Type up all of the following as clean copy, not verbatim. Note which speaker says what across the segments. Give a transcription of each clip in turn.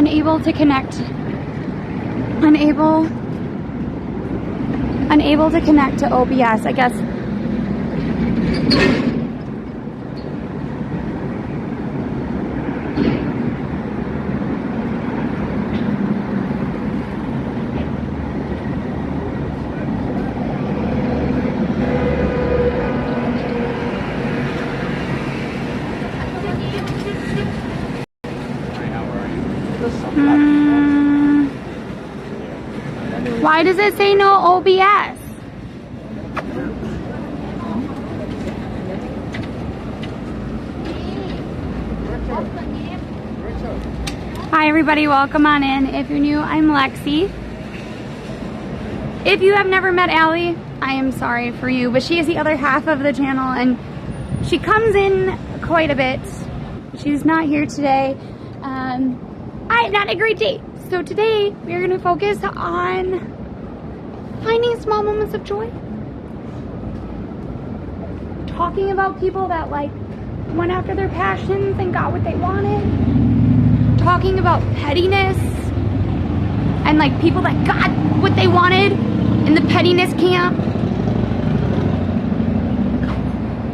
Speaker 1: unable to connect. Unable to connect to OBS, I guess. Why does it say no OBS? Hi everybody, welcome on in. If you're new, I'm Lexi. If you have never met Allie, I am sorry for you, but she is the other half of the channel and she comes in quite a bit. She's not here today. I had not a great day. So today we are going to focus on finding small moments of joy. Talking about people that like went after their passions and got what they wanted. Talking about pettiness and like people that got what they wanted in the pettiness camp.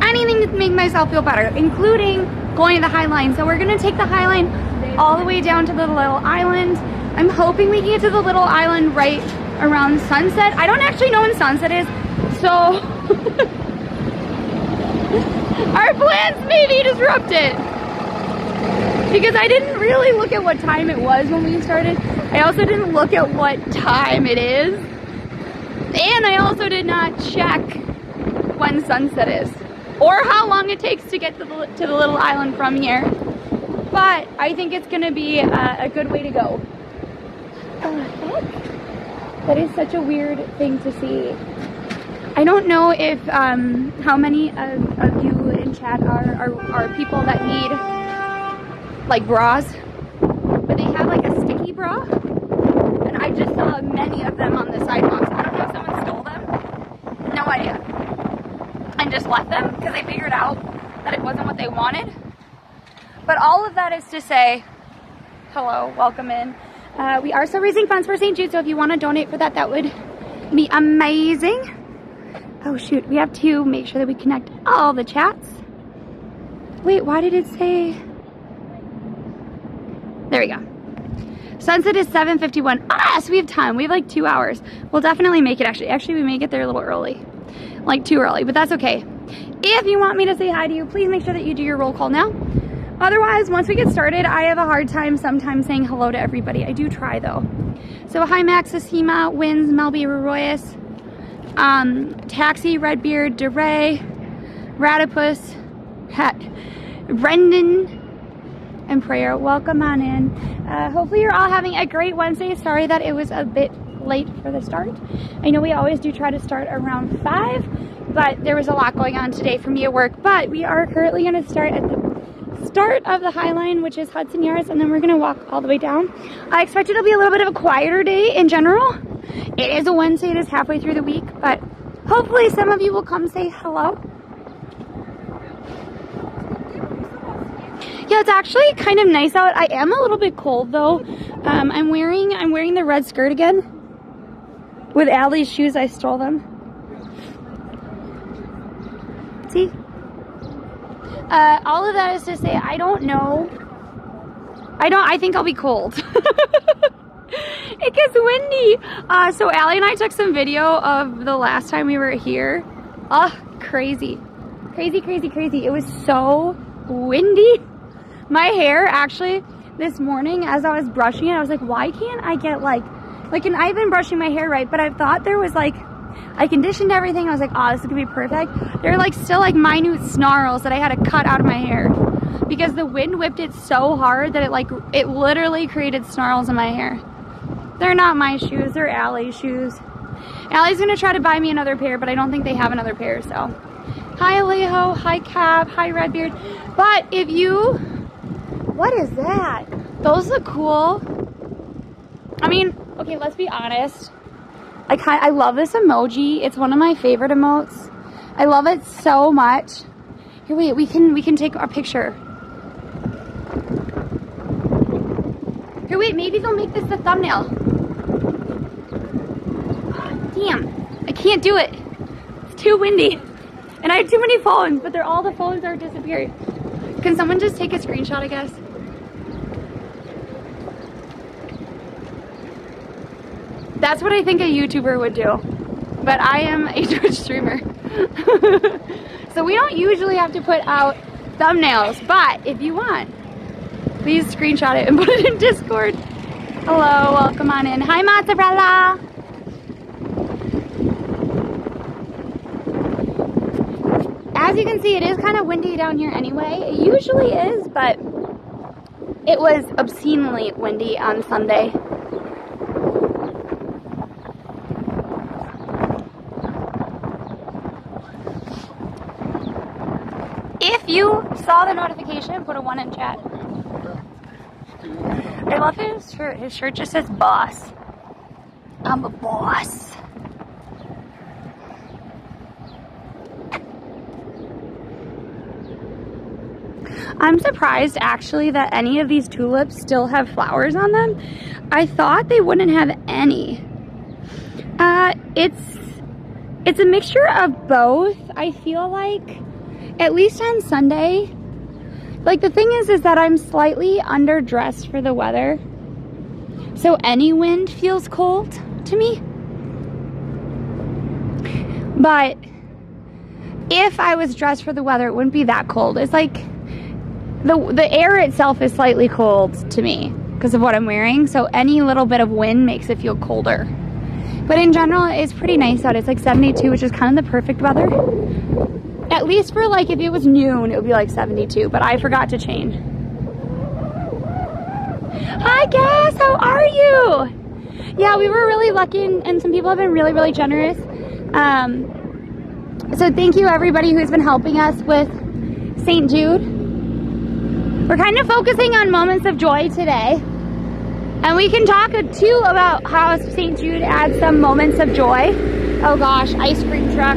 Speaker 1: Anything to make myself feel better, including going to the Highline. So we're gonna take the Highline all the way down to the little island. I'm hoping we can get to the little island right around sunset. I don't actually know when sunset is, so our plans may be disrupted because I didn't really look at what time it was when we started. I also didn't look at what time it is, and I also did not check when sunset is or how long it takes to get to the little island from here. But I think it's gonna be a good way to go. That is such a weird thing to see. I don't know if how many of you in chat are people that need like bras, but they have like a sticky bra, and I just saw many of them on the sidewalks. I don't know if someone stole them, no idea, and just left them because they figured out that it wasn't what they wanted. But all of that is to say, hello, welcome in. We are still raising funds for St. Jude, so if you want to donate for that, that would be amazing. Oh shoot, we have to make sure that we connect all the chats. Wait, why did it say? There we go. Sunset is 7:51. Ah, so we have time. We have like 2 hours. We'll definitely make it actually. Actually, we may get there a little early. Like too early, but that's okay. If you want me to say hi to you, please make sure that you do your roll call now. Otherwise, once we get started, I have a hard time sometimes saying hello to everybody. I do try though. So hi Maxis, Hema, Wins, Melby, Royus, Taxi, Redbeard, DeRay, Ratipus, Brendan, and Prayer. Welcome on in. Hopefully you're all having a great Wednesday. Sorry that it was a bit late for the start. I know we always do try to start around 5, but there was a lot going on today for me at work. But we are currently going to start at the start of the Highline, which is Hudson Yards, and then we're gonna walk all the way down. I expect it'll be a little bit of a quieter day in general. It is a Wednesday, it is halfway through the week, but hopefully some of you will come say hello. Yeah, it's actually kind of nice out. I am a little bit cold though. I'm wearing the red skirt again with Allie's shoes. I stole them. See? All of that is to say, I don't know. I think I'll be cold. It gets windy. So Allie and I took some video of the last time we were here. Oh, crazy. Crazy, crazy, crazy. It was so windy. My hair, actually, this morning as I was brushing it, I was like, why can't I get and I've been brushing my hair right, but I thought there was I conditioned everything. I was like, oh, this is gonna be perfect. There are still minute snarls that I had to cut out of my hair because the wind whipped it so hard that it literally created snarls in my hair. They're not my shoes, they're Allie's shoes. Allie's gonna try to buy me another pair, but I don't think they have another pair, so. Hi Alejo, hi Cap, hi Redbeard. But if you, what is that? Those look cool. I mean, okay, let's be honest. I love this emoji. It's one of my favorite emotes. I love it so much. Here, wait, we can take our picture. Here, wait, maybe they'll make this the thumbnail. Damn, I can't do it. It's too windy. And I have too many phones, but all the phones are disappearing. Can someone just take a screenshot, I guess? That's what I think a YouTuber would do. But I am a Twitch streamer. So we don't usually have to put out thumbnails, but if you want, please screenshot it and put it in Discord. Hello, welcome on in. Hi, mozzarella. As you can see, it is kind of windy down here anyway. It usually is, but it was obscenely windy on Sunday. If you saw the notification, put a 1 in chat. I love his shirt. His shirt just says boss. I'm a boss. I'm surprised actually that any of these tulips still have flowers on them. I thought they wouldn't have any. It's a mixture of both. I feel like, at least on Sunday, like the thing is that I'm slightly underdressed for the weather. So any wind feels cold to me. But if I was dressed for the weather, it wouldn't be that cold. It's like the air itself is slightly cold to me because of what I'm wearing. So any little bit of wind makes it feel colder. But in general, it's pretty nice out. It's like 72, which is kind of the perfect weather. At least for like, if it was noon, it would be like 72, but I forgot to change. Hi, Cass, how are you? Yeah, we were really lucky, and some people have been really, really generous. So thank you everybody who's been helping us with St. Jude. We're kind of focusing on moments of joy today. And we can talk too about how St. Jude adds some moments of joy. Oh gosh, ice cream truck.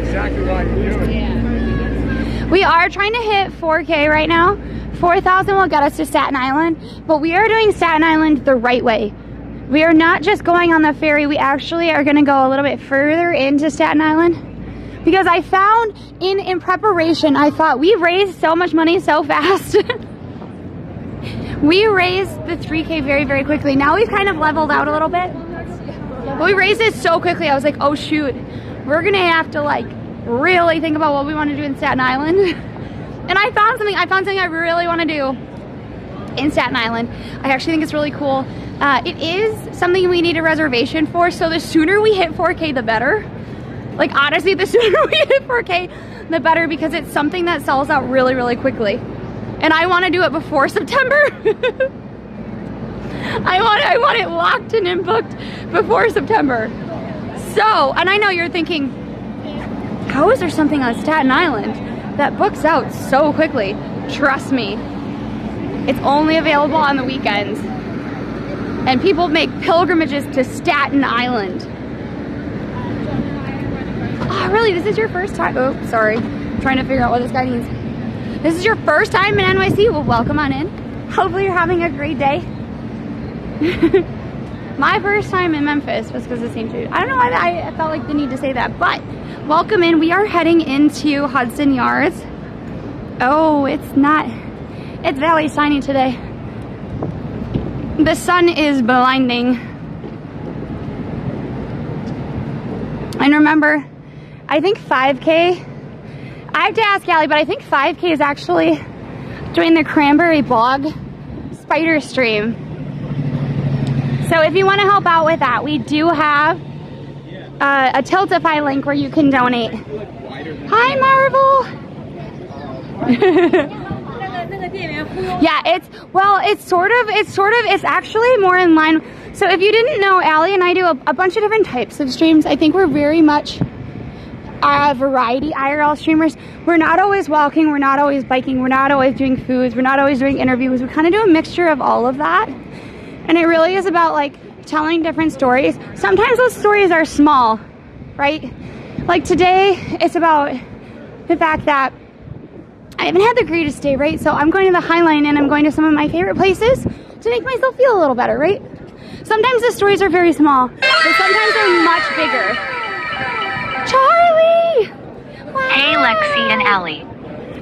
Speaker 2: Exactly what you're doing.
Speaker 1: Yeah. We are trying to hit 4K right now. 4,000 will get us to Staten Island, but we are doing Staten Island the right way. We are not just going on the ferry. We actually are going to go a little bit further into Staten Island, because I found in preparation, I thought we raised so much money so fast. We raised the 3K very, very quickly. Now we've kind of leveled out a little bit, but we raised it so quickly. I was like, oh shoot, we're gonna have to like really think about what we want to do in Staten Island. And I found something I really want to do in Staten Island. I actually think it's really cool. It is something we need a reservation for, so the sooner we hit 4K, the better. Like honestly, the sooner we hit 4K, the better, because it's something that sells out really, really quickly. And I want to do it before September. I want it locked in and booked before September. So, and I know you're thinking, how is there something on Staten Island that books out so quickly? Trust me, it's only available on the weekends. And people make pilgrimages to Staten Island. Oh, really? This is your first time? Oh, sorry. I'm trying to figure out what this guy means. This is your first time in NYC? Well, welcome on in. Hopefully you're having a great day. My first time in Memphis was because of St. Jude. I don't know why I felt like the need to say that, but welcome in. We are heading into Hudson Yards. Oh, it's very shiny today. The sun is blinding. And remember, I think 5K, I have to ask Allie, but I think 5K is actually doing the Cranberry Bog spider stream. So if you want to help out with that, we do have a Tiltify link where you can donate. Hi, Marvel. Yeah, it's actually more in line. So if you didn't know, Allie and I do a bunch of different types of streams. I think we're very much variety IRL streamers. We're not always walking, we're not always biking, we're not always doing foods, we're not always doing interviews. We kind of do a mixture of all of that. And it really is about like telling different stories. Sometimes those stories are small, right? Like today, it's about the fact that I haven't had the greatest day, right? So I'm going to the Highline and I'm going to some of my favorite places to make myself feel a little better, right? Sometimes the stories are very small, but sometimes they're much bigger. Charlie! Wow.
Speaker 3: Hey, Lexi and Allie.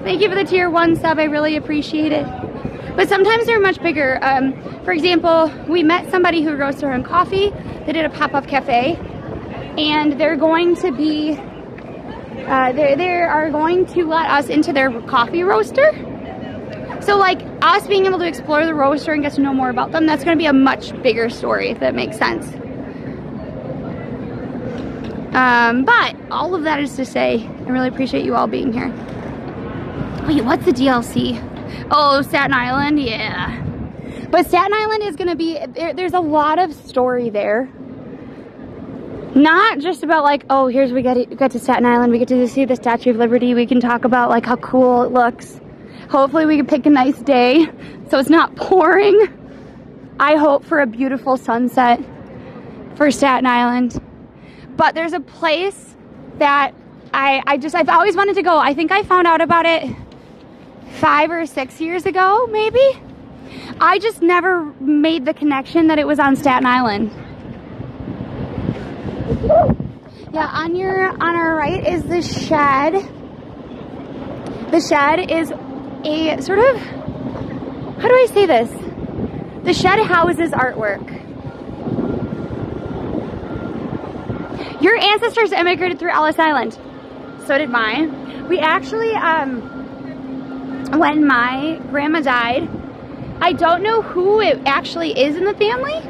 Speaker 1: Thank you for the tier 1 sub. I really appreciate it. But sometimes they're much bigger. For example, we met somebody who roasts their own coffee. They did a pop-up cafe, and they're going to be, they are going to let us into their coffee roaster. So like us being able to explore the roaster and get to know more about them, that's going to be a much bigger story, if that makes sense. But all of that is to say, I really appreciate you all being here. Wait, what's the DLC? Oh, Staten Island, yeah. But Staten Island is gonna be, there's a lot of story there. Not just about like, oh, here's we get to Staten Island, we get to see the Statue of Liberty, we can talk about like how cool it looks. Hopefully we can pick a nice day so it's not pouring. I hope for a beautiful sunset for Staten Island. But there's a place that I've always wanted to go. I think I found out about it 5 or 6 years ago, maybe. I just never made the connection that it was on Staten Island. Yeah, on our right is the shed. The shed is a sort of, how do I say this? The shed houses artwork. Your ancestors immigrated through Ellis Island. So did mine. We actually, when my grandma died, I don't know who it actually is in the family,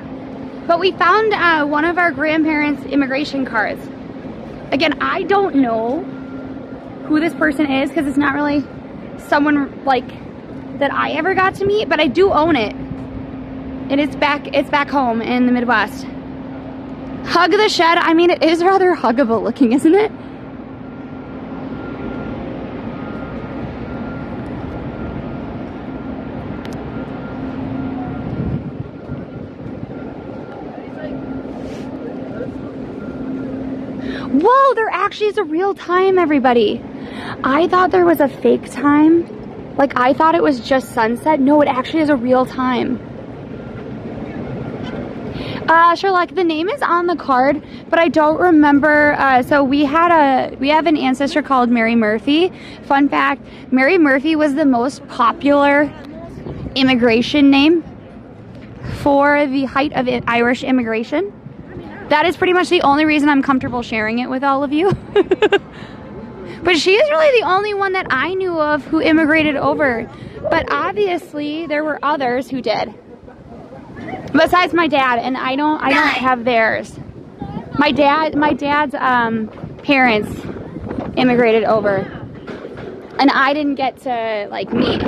Speaker 1: but we found one of our grandparents' immigration cards. Again, I don't know who this person is because it's not really someone like that I ever got to meet, but I do own it. And it's back home in the Midwest. Hug the shed. I mean, it is rather huggable looking, isn't it? Whoa, there actually is a real time, everybody. I thought there was a fake time. Like, I thought it was just sunset. No, it actually is a real time. Sherlock, the name is on the card, but I don't remember. So we have an ancestor called Mary Murphy. Fun fact, Mary Murphy was the most popular immigration name for the height of Irish immigration. That is pretty much the only reason I'm comfortable sharing it with all of you. But she is really the only one that I knew of who immigrated over. But obviously there were others who did. Besides my dad, and I don't have theirs. My dad's parents immigrated over. And I didn't get to like meet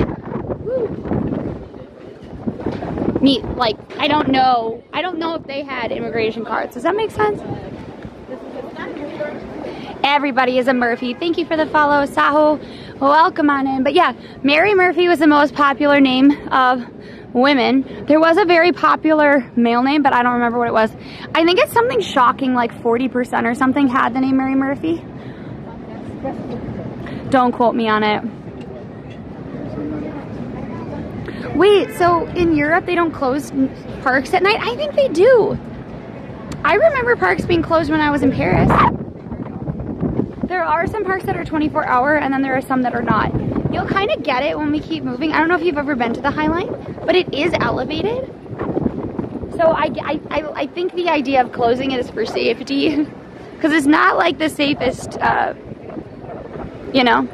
Speaker 1: like I don't know if they had immigration cards. Does that make sense? Everybody is a Murphy. Thank you for the follow, Saho. Welcome on in. But yeah, Mary Murphy was the most popular name of women. There was a very popular male name, but I don't remember what it was. I think it's something shocking, like 40% or something had the name Mary Murphy. Don't quote me on it. Wait, so in Europe they don't close parks at night? I think they do. I remember parks being closed when I was in Paris. There are some parks that are 24-hour and then there are some that are not. You'll kind of get it when we keep moving. I don't know if you've ever been to the Highline, but it is elevated. So I think the idea of closing it is for safety because it's not like the safest, you know.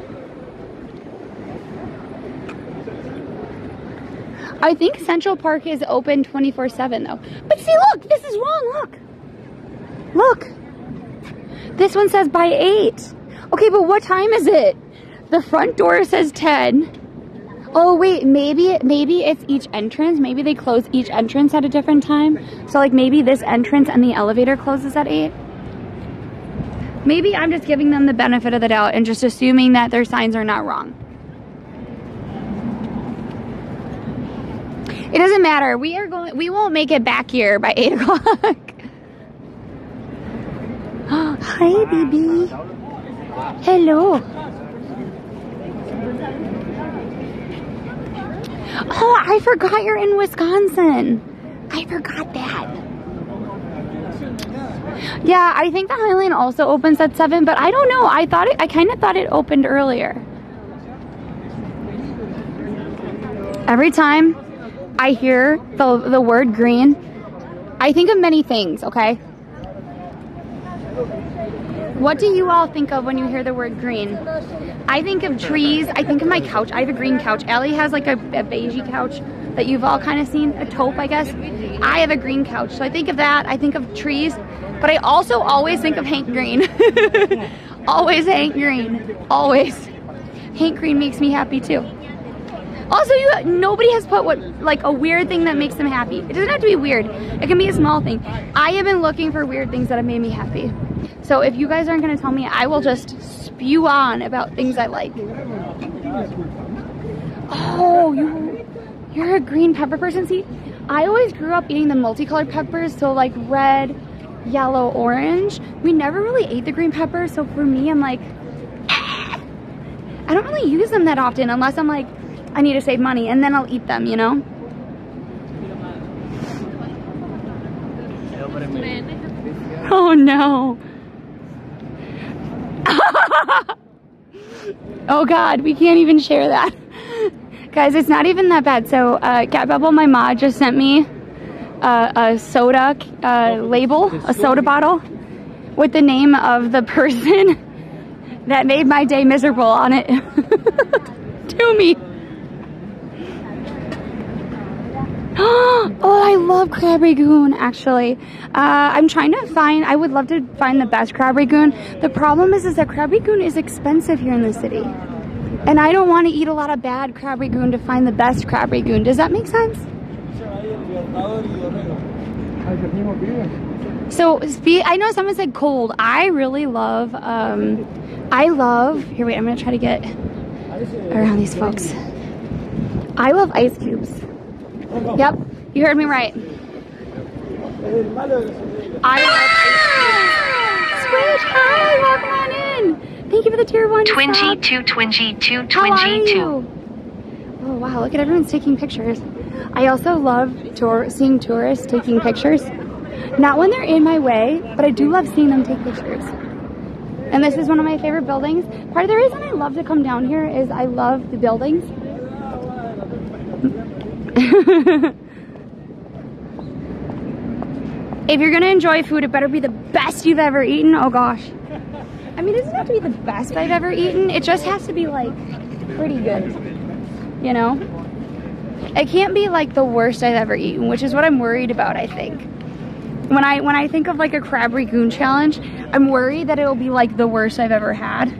Speaker 1: I think Central Park is open 24/7 though. But see, look, this is wrong, look. Look. This one says by 8. Okay, but what time is it? The front door says 10. Oh wait, maybe it's each entrance. Maybe they close each entrance at a different time. So like maybe this entrance and the elevator closes at 8. Maybe I'm just giving them the benefit of the doubt and just assuming that their signs are not wrong. It doesn't matter. We won't make it back here by 8 o'clock. Hi, baby. Hello. Oh, I forgot you're in Wisconsin. I forgot that. Yeah, I think the Highline also opens at 7, but I don't know. I kind of thought it opened earlier. Every time I hear the word green, I think of many things, okay? What do you all think of when you hear the word green? I think of trees. I think of my couch. I have a green couch. Allie has like a beigey couch that you've all kind of seen, a taupe, I guess. I have a green couch, so I think of that. I think of trees, but I also always think of Hank Green. Always Hank Green. Always. Hank Green makes me happy too. Also, nobody has put like a weird thing that makes them happy. It doesn't have to be weird. It can be a small thing. I have been looking for weird things that have made me happy. So if you guys aren't going to tell me, I will just spew on about things I like. Oh, you're a green pepper person? See, I always grew up eating the multicolored peppers, so like red, yellow, orange. We never really ate the green peppers, so for me, I'm like, I don't really use them that often unless I'm like, I need to save money, and then I'll eat them, you know? Oh no. Oh God, we can't even share that. Guys, it's not even that bad. So, Cat Bubble, my mom just sent me a soda label, a soda bottle, with the name of the person that made my day miserable on it to me. Oh, I love crab ragoon, actually. I'm trying to find, I would love to find the best crab ragoon. The problem is that crab ragoon is expensive here in the city. And I don't want to eat a lot of bad crab ragoon to find the best crab ragoon. Does that make sense? So, I know someone said cold. I really love, here, wait, I'm going to try to get around these folks. I love ice cubes. Yep, you heard me right. I love ice cream. Switch, hi, welcome on in. Thank you for the tier 1
Speaker 3: 22.
Speaker 1: How are you? Oh wow, look at everyone's taking pictures. I also love seeing tourists taking pictures. Not when they're in my way, but I do love seeing them take pictures. And this is one of my favorite buildings. Part of the reason I love to come down here is I love the buildings. If you're gonna enjoy food, it better be the best you've ever eaten. Oh gosh. I mean, it doesn't have to be the best I've ever eaten. It just has to be like pretty good, you know? It can't be like the worst I've ever eaten, which is what I'm worried about, I think. When I think of like a crab ragoon challenge, I'm worried that it'll be like the worst I've ever had.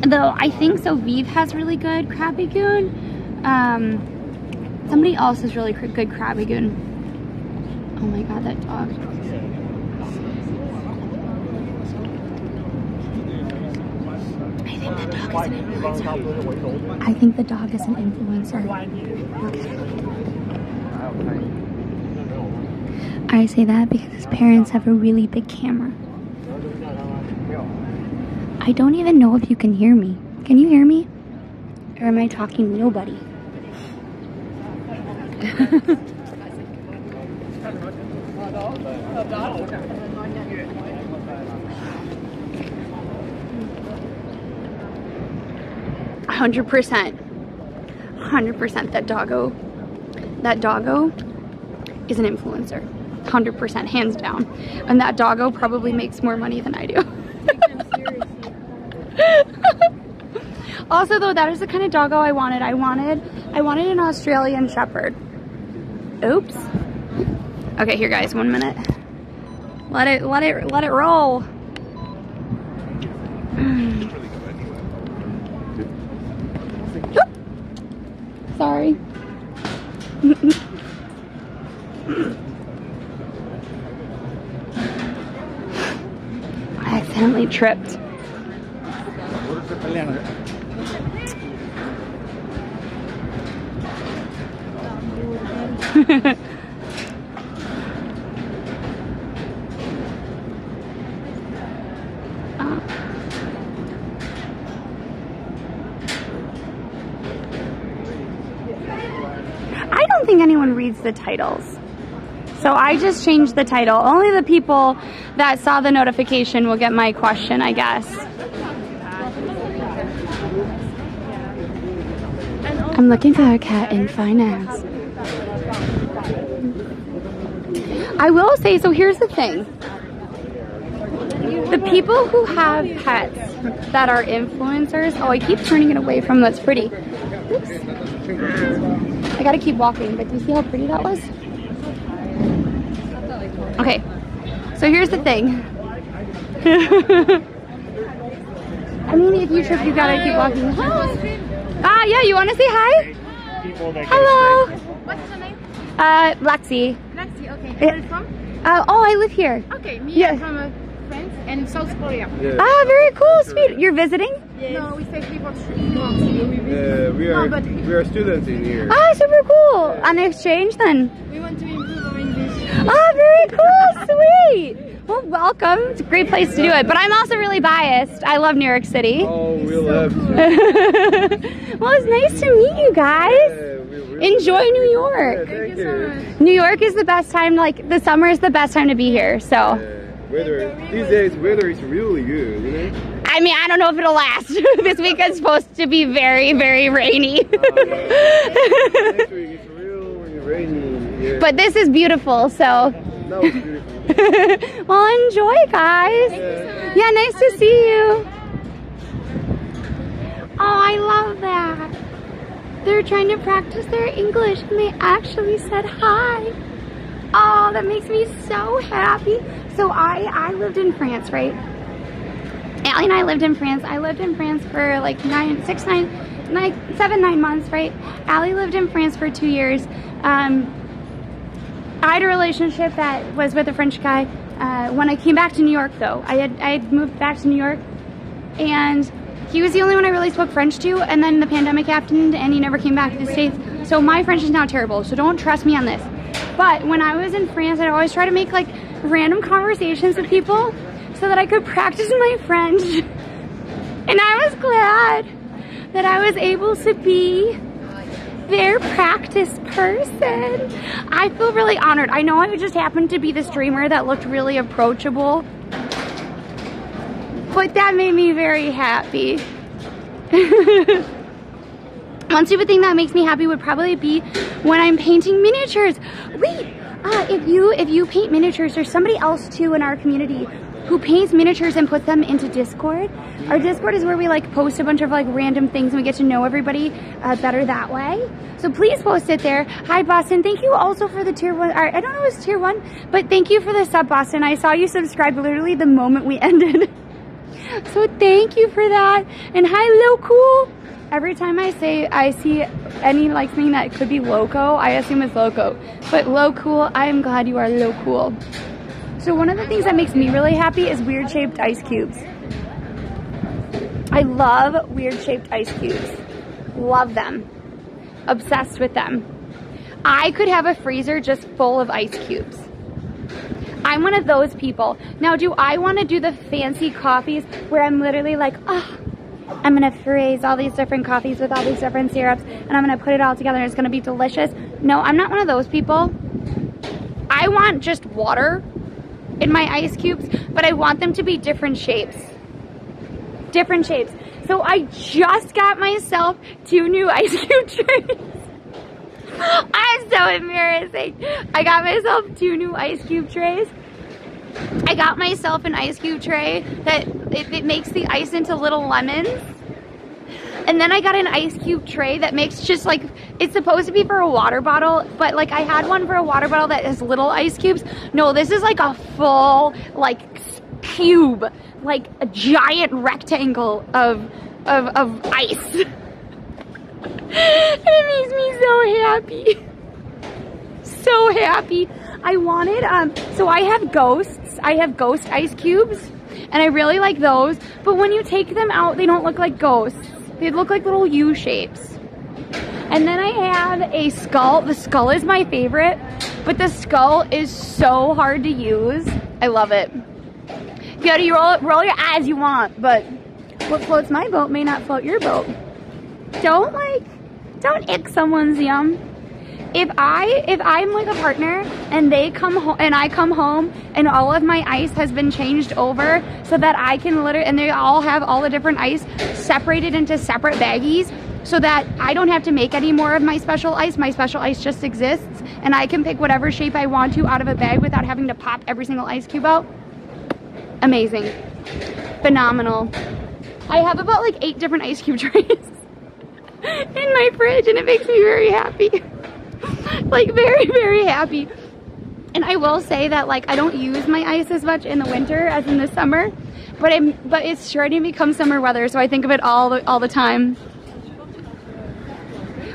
Speaker 1: Though I think Soviv has really good crab ragoon. Somebody else has really good crab ragoon. Oh my god, that dog. I think the dog is an influencer. I say that because his parents have a really big camera. I don't even know if you can hear me. Can you hear me? Or am I talking to nobody? 100%. 100% that doggo is an influencer. 100%, hands down. And that doggo probably makes more money than I do. Also though, that is the kind of doggo I wanted. I wanted an Australian Shepherd. Oops. Okay, here guys, 1 minute. Let it roll. Sorry. I accidentally tripped. think anyone reads the titles. So I just changed the title. Only the people that saw the notification will get my question, I guess. I'm looking for a cat in finance. I will say, so here's the thing. The people who have pets that are influencers, oh, I keep turning it away from that's pretty. Oops. I gotta keep walking, but do you see how pretty that was? Okay, so here's the thing. I mean, if you trip, you gotta keep walking. Ah, yeah, you wanna say hi? Hello.
Speaker 4: What's your name?
Speaker 1: Lexi.
Speaker 4: Lexi, okay. Where are you from?
Speaker 1: Oh, I live here.
Speaker 4: Okay, me,
Speaker 1: Yeah.
Speaker 4: I'm from a friend in South Korea.
Speaker 2: Yeah.
Speaker 1: Ah, very cool, sweet. You're visiting?
Speaker 4: Yes. No, we stay for 3 months.
Speaker 2: We are students in here.
Speaker 1: Ah, super cool. On exchange then.
Speaker 4: We want to improve our English.
Speaker 1: Ah, very cool, sweet. Well, welcome. It's a great place to do it. But I'm also really biased. I love New York City.
Speaker 2: Oh, we love you.
Speaker 1: Well, it's nice to meet you guys. Enjoy New York.
Speaker 2: Thank you.
Speaker 1: New York is the best time, like the summer is the best time to be here. So,
Speaker 2: Weather these days, weather is really good, you know.
Speaker 1: I mean, I don't know if it'll last. This weekend's supposed to be very, very rainy.
Speaker 2: Next week it's really rainy. Yeah.
Speaker 1: But this is beautiful, so.
Speaker 2: That was beautiful.
Speaker 1: Well, enjoy, guys. Yeah, nice to see you. Oh, I love that. They're trying to practice their English and they actually said hi. Oh, that makes me so happy. So I lived in France, right? Allie and I lived in France. I lived in France for like 7, 9 months, right? Allie lived in France for 2 years. I had a relationship that was with a French guy. When I came back to New York, though, I had moved back to New York, and he was the only one I really spoke French to. And then the pandemic happened, and he never came back to the States. So my French is now terrible. So don't trust me on this. But when I was in France, I'd always try to make like random conversations with people so that I could practice my French. And I was glad that I was able to be their practice person. I feel really honored. I know I just happened to be the streamer that looked really approachable, but that made me very happy. One stupid thing that makes me happy would probably be when I'm painting miniatures. Wait, if you paint miniatures, there's somebody else too in our community who paints miniatures and puts them into Discord. Our Discord is where we like post a bunch of like random things and we get to know everybody better that way. So please post it there. Hi Boston, thank you also for the tier 1. I don't know if it's tier 1, but thank you for the sub, Boston. I saw you subscribe literally the moment we ended. So thank you for that. And hi Locool. Every time I see any like something that could be loco, I assume it's loco. But Locool, I am glad you are Locool. So one of the things that makes me really happy is weird shaped ice cubes. I love weird shaped ice cubes. Love them. Obsessed with them. I could have a freezer just full of ice cubes. I'm one of those people. Now, do I want to do the fancy coffees where I'm literally like, oh, I'm going to freeze all these different coffees with all these different syrups and I'm going to put it all together and it's going to be delicious? No, I'm not one of those people. I want just water in my ice cubes, but I want them to be different shapes. Different shapes. So I just got myself 2 new ice cube trays. I'm so embarrassing. I got myself 2 new ice cube trays. I got myself an ice cube tray that it makes the ice into little lemons. And then I got an ice cube tray that makes just like, it's supposed to be for a water bottle, but like I had one for a water bottle that has little ice cubes. No, this is like a full like cube, like a giant rectangle of ice. It makes me so happy. So happy. I wanted, so I have ghosts. I have ghost ice cubes, and I really like those. But when you take them out, they don't look like ghosts. They look like little U shapes. And then I have a skull. The skull is my favorite, but the skull is so hard to use. I love it. Yeah, you roll your eyes you want, but what floats my boat may not float your boat. Don't ick someone's yum. if I'm like a partner and they come home and I come home and all of my ice has been changed over so that I can literally, and they all have all the different ice separated into separate baggies so that I don't have to make any more of my special ice. My special ice just exists and I can pick whatever shape I want to out of a bag without having to pop every single ice cube out. Amazing. Phenomenal. I have about like 8 different ice cube trays in my fridge and it makes me very happy. Like very, very happy. And I will say that like I don't use my ice as much in the winter as in the summer, but it's starting to become summer weather, so I think of it all the time.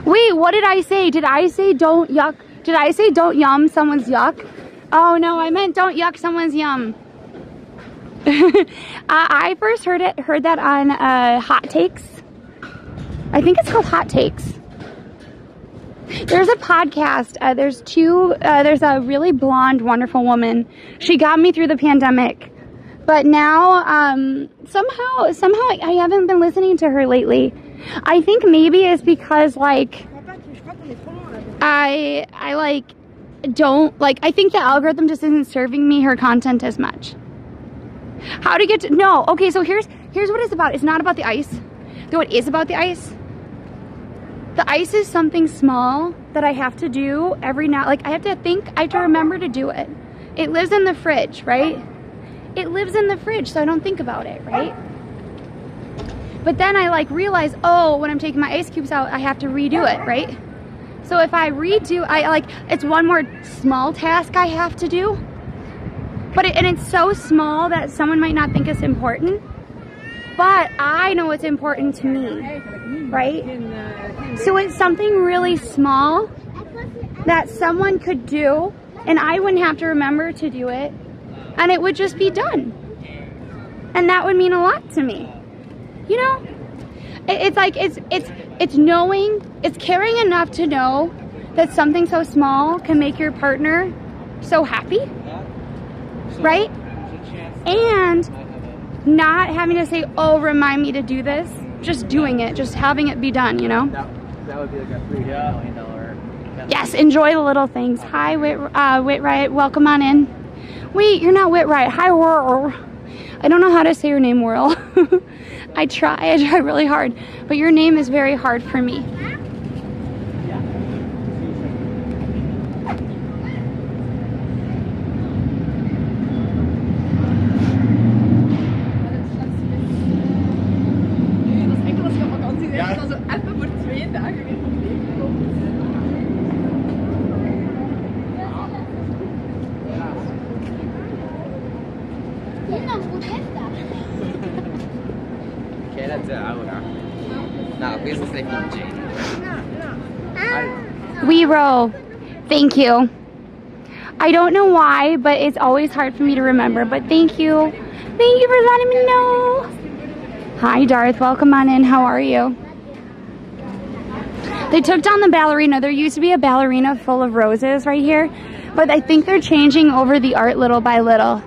Speaker 1: Wait, what did I say? Did I say don't yuck? Did I say don't yum someone's yuck? Oh no, I meant don't yuck someone's yum. I first heard that on Hot Takes. I think it's called Hot Takes. There's a podcast, there's a really blonde, wonderful woman. She got me through the pandemic. But now, somehow I haven't been listening to her lately. I think maybe it's because, like, I think the algorithm just isn't serving me her content as much. How to get to, no, okay, so here's what it's about. It's not about the ice. Though it is about the ice. The ice is something small that I have to do every now, like I have to remember to do it. It lives in the fridge, right? It lives in the fridge, so I don't think about it, right? But then I like realize, oh, when I'm taking my ice cubes out, I have to redo it, right? So if I redo, it's one more small task I have to do. But it's so small that someone might not think it's important. But I know it's important to me, right? So it's something really small that someone could do and I wouldn't have to remember to do it and it would just be done. And that would mean a lot to me. You know? It's like, it's knowing, it's caring enough to know that something so small can make your partner so happy, right? And not having to say, oh, remind me to do this. Just doing it, just having it be done, you know?
Speaker 2: That would be like a $3 million.
Speaker 1: Yes, enjoy the little things. Hi, Wit Riot, welcome on in. Wait, you're not Wit Riot. Hi, Whirl. I don't know how to say your name, Whirl. I try really hard, but your name is very hard for me. We row. Thank you. I don't know why, but it's always hard for me to remember, but thank you. Thank you for letting me know. Hi, Darth. Welcome on in. How are you? They took down the ballerina. There used to be a ballerina full of roses right here, but I think they're changing over the art little by little.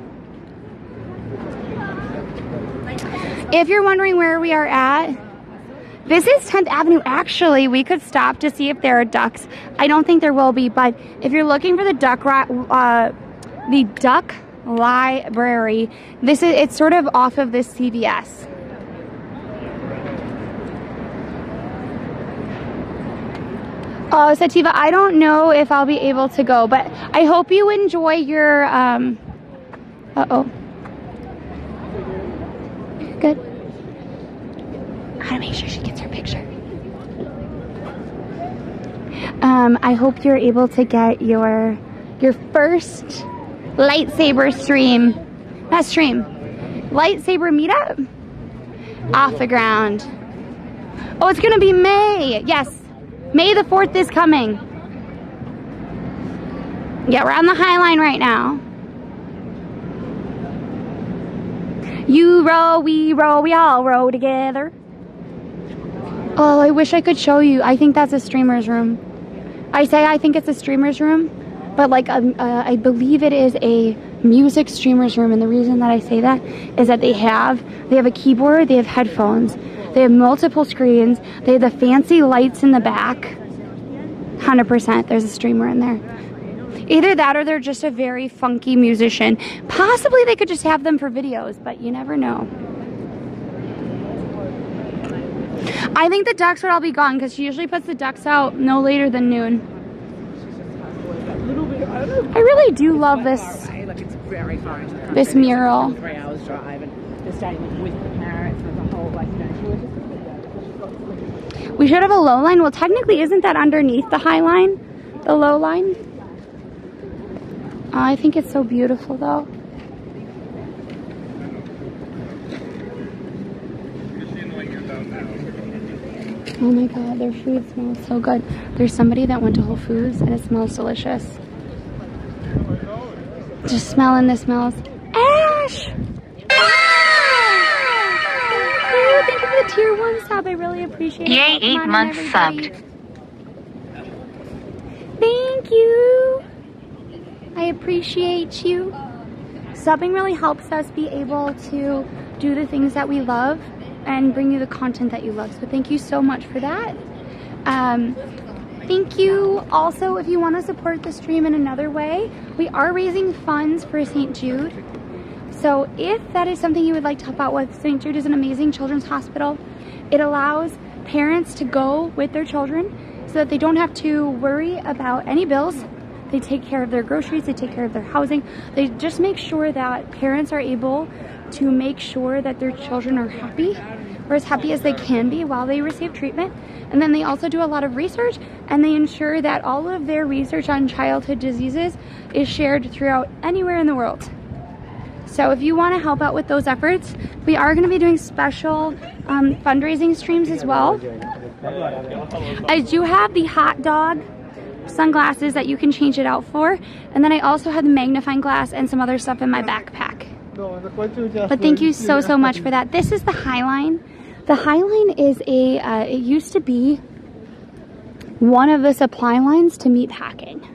Speaker 1: If you're wondering where we are at, this is 10th Avenue. Actually, we could stop to see if there are ducks. I don't think there will be, but if you're looking for the duck library, it's sort of off of this CVS. Oh, Sativa, I don't know if I'll be able to go, but I hope you enjoy your, uh-oh. Good. I gotta make sure she gets her picture. I hope you're able to get your first lightsaber lightsaber meetup off the ground. Oh, it's gonna be May. Yes, May the 4th is coming. Yeah, we're on the Highline right now. You row, we all row together. Oh, I wish I could show you. I think that's a streamer's room. I think it's a streamer's room, but like I believe it is a music streamer's room, and the reason that I say that is that they have a keyboard, they have headphones, they have multiple screens, they have the fancy lights in the back. 100% there's a streamer in there. Either that or they're just a very funky musician. Possibly they could just have them for videos, but you never know. I think the ducks would all be gone because she usually puts the ducks out no later than noon. I really do love this this mural.
Speaker 5: 3 hours drive and just staying with the parents with the whole like, you know, she was just
Speaker 1: We should have a low line. Well, technically, isn't that underneath the high line? The low line? Oh, I think it's so beautiful though. Oh my god, their food smells so good. There's somebody that went to Whole Foods and it smells delicious. Just smelling the smells. Ash! Thank you for the tier 1 sub. I really appreciate it.
Speaker 3: Yay, 8 months
Speaker 1: everybody.
Speaker 3: subbed.
Speaker 1: Thank you. I appreciate you. Subbing really helps us be able to do the things that we love and bring you the content that you love. So thank you so much for that. Thank you. Also, if you want to support the stream in another way, we are raising funds for St. Jude. So if that is something you would like to help out with, St. Jude is an amazing children's hospital. It allows parents to go with their children so that they don't have to worry about any bills. They take care of their groceries, they take care of their housing. They just make sure that parents are able to make sure that their children are happy, or as happy as they can be while they receive treatment. And then they also do a lot of research, and they ensure that all of their research on childhood diseases is shared throughout anywhere in the world. So if you want to help out with those efforts, we are going to be doing special fundraising streams as well. I do have the hot dog sunglasses that you can change it out for, and then I also have the magnifying glass and some other stuff in my backpack. But thank you so much for that. This is the Highline. The Highline is a it used to be one of the supply lines to Meatpacking,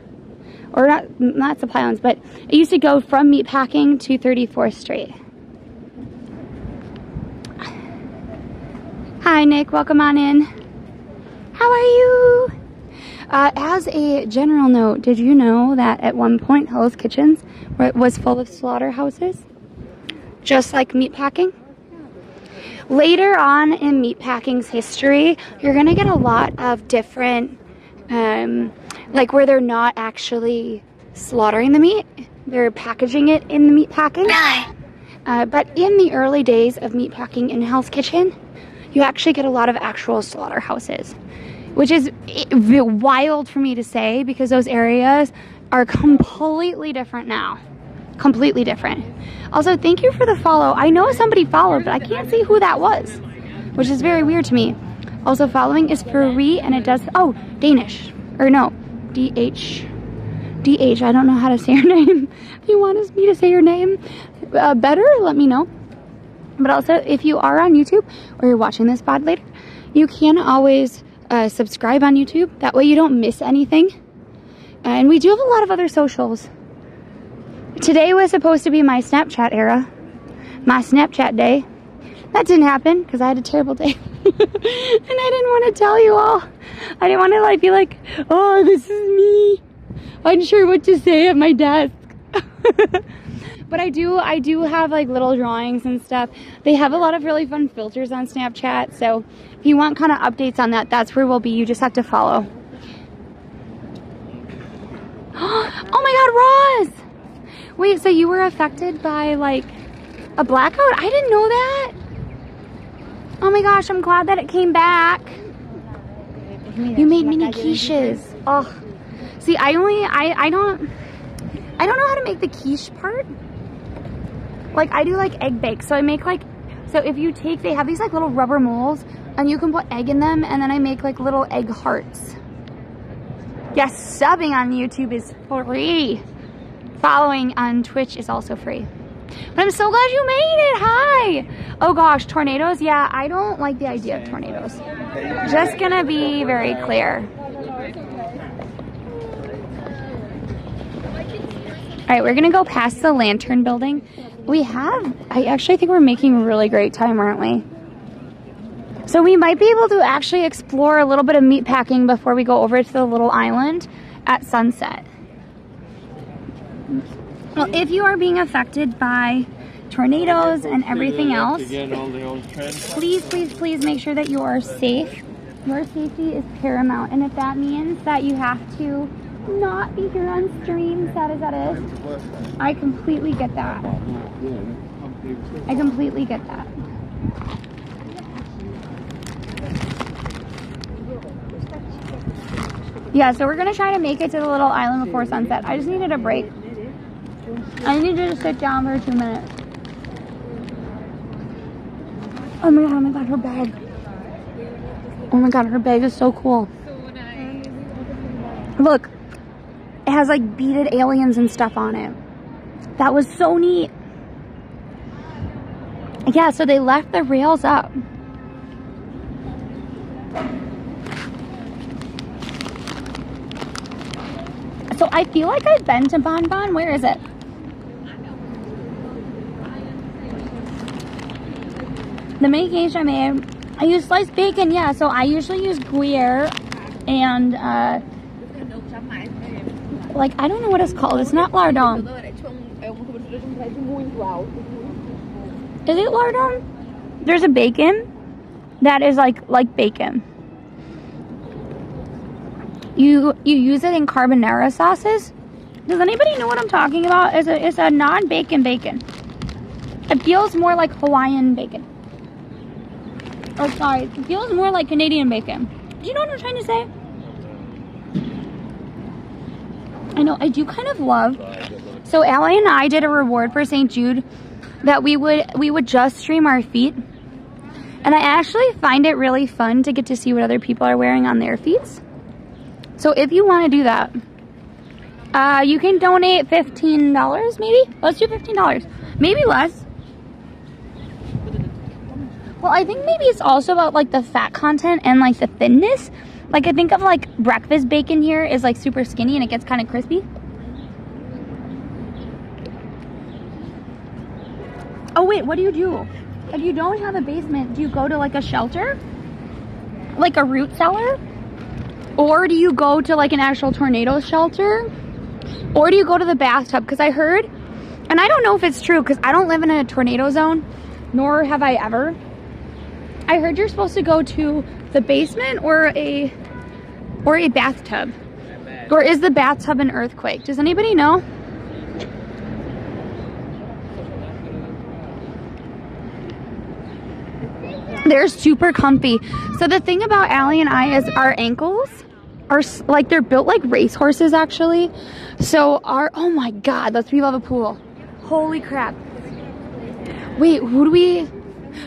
Speaker 1: or not supply lines, but it used to go from Meatpacking to 34th Street. Hi Nick, welcome on in. How are you? As a general note, did you know that at one point Hell's Kitchens was full of slaughterhouses? Just like Meatpacking? Later on in Meatpacking's history, you're going to get a lot of different, like where they're not actually slaughtering the meat. They're packaging it in the Meatpacking. But in the early days of Meatpacking in Hell's Kitchen, you actually get a lot of actual slaughterhouses, which is wild for me to say because those areas are completely different now. Completely different. Also, thank you for the follow. I know somebody followed, but I can't see who that was, which is very weird to me. Also, following is free, and it does, oh, Danish, or no, DH, I don't know how to say your name. If you want me to say your name better, let me know. But also, if you are on YouTube, or you're watching this pod later, you can always subscribe on YouTube. That way you don't miss anything. And we do have a lot of other socials. Today was supposed to be my Snapchat era, my Snapchat day. That didn't happen because I had a terrible day. And I didn't want to tell you all. I didn't want to like be like, oh, this is me, unsure what to say at my desk. But I do have like little drawings and stuff. They have a lot of really fun filters on Snapchat. So if you want kind of updates on that, that's where we'll be. You just have to follow. Oh my God, Roz! Wait, so you were affected by like a blackout? I didn't know that. Oh my gosh, I'm glad that it came back. You made mini quiches. Oh, see, I don't know how to make the quiche part. Like I do like egg bake. So I make like, so if you take, they have these like little rubber molds and you can put egg in them, and then I make like little egg hearts. Yes, subbing on YouTube is free. Following on Twitch is also free. But I'm so glad you made it. Hi. Oh gosh, tornadoes. Yeah, I don't like the idea of tornadoes. Just gonna be very clear. All right, we're gonna go past the lantern building. I actually think we're making really great time, aren't we? So we might be able to actually explore a little bit of meatpacking before we go over to the little island at sunset. Well, if you are being affected by tornadoes and everything else, please, please, please make sure that you are safe. Your safety is paramount. And if that means that you have to not be here on stream, sad as that is, I completely get that. I completely get that. Yeah, so we're gonna try to make it to the little island before sunset. I just needed a break. I needed to sit down for 2 minutes. Oh my god, her bag. Oh my god, her bag is so cool. Look, it has like beaded aliens and stuff on it. That was so neat. Yeah, so they left the rails up. So I feel like I've been to Bon Bon. Where is it? The medication I made, I use sliced bacon, yeah. So I usually use gruyere and like, I don't know what it's called. It's not lardon. Is it lardon? There's a bacon that is like bacon. You use it in carbonara sauces. Does anybody know what I'm talking about? It's a non-bacon bacon. It feels more like Hawaiian bacon. Oh, sorry. It feels more like Canadian bacon. Do you know what I'm trying to say? I know. I do kind of love. So Allie and I did a reward for St. Jude that we would just stream our feet. And I actually find it really fun to get to see what other people are wearing on their feet. So if you want to do that, you can donate $15 maybe? Let's do $15. Maybe less. Well, I think maybe it's also about like the fat content and like the thinness. Like I think of like breakfast bacon here is like super skinny and it gets kind of crispy. Oh wait, what do you do? If you don't have a basement, do you go to like a shelter? Like a root cellar? Or do you go to like an actual tornado shelter? Or do you go to the bathtub? Because I heard, and I don't know if it's true because I don't live in a tornado zone, nor have I ever. I heard you're supposed to go to the basement or a bathtub. Or is the bathtub an earthquake? Does anybody know? They're super comfy. So the thing about Allie and I is our ankles are like, they're built like racehorses actually. So oh my god, those people have a pool. Holy crap. Wait, who do we?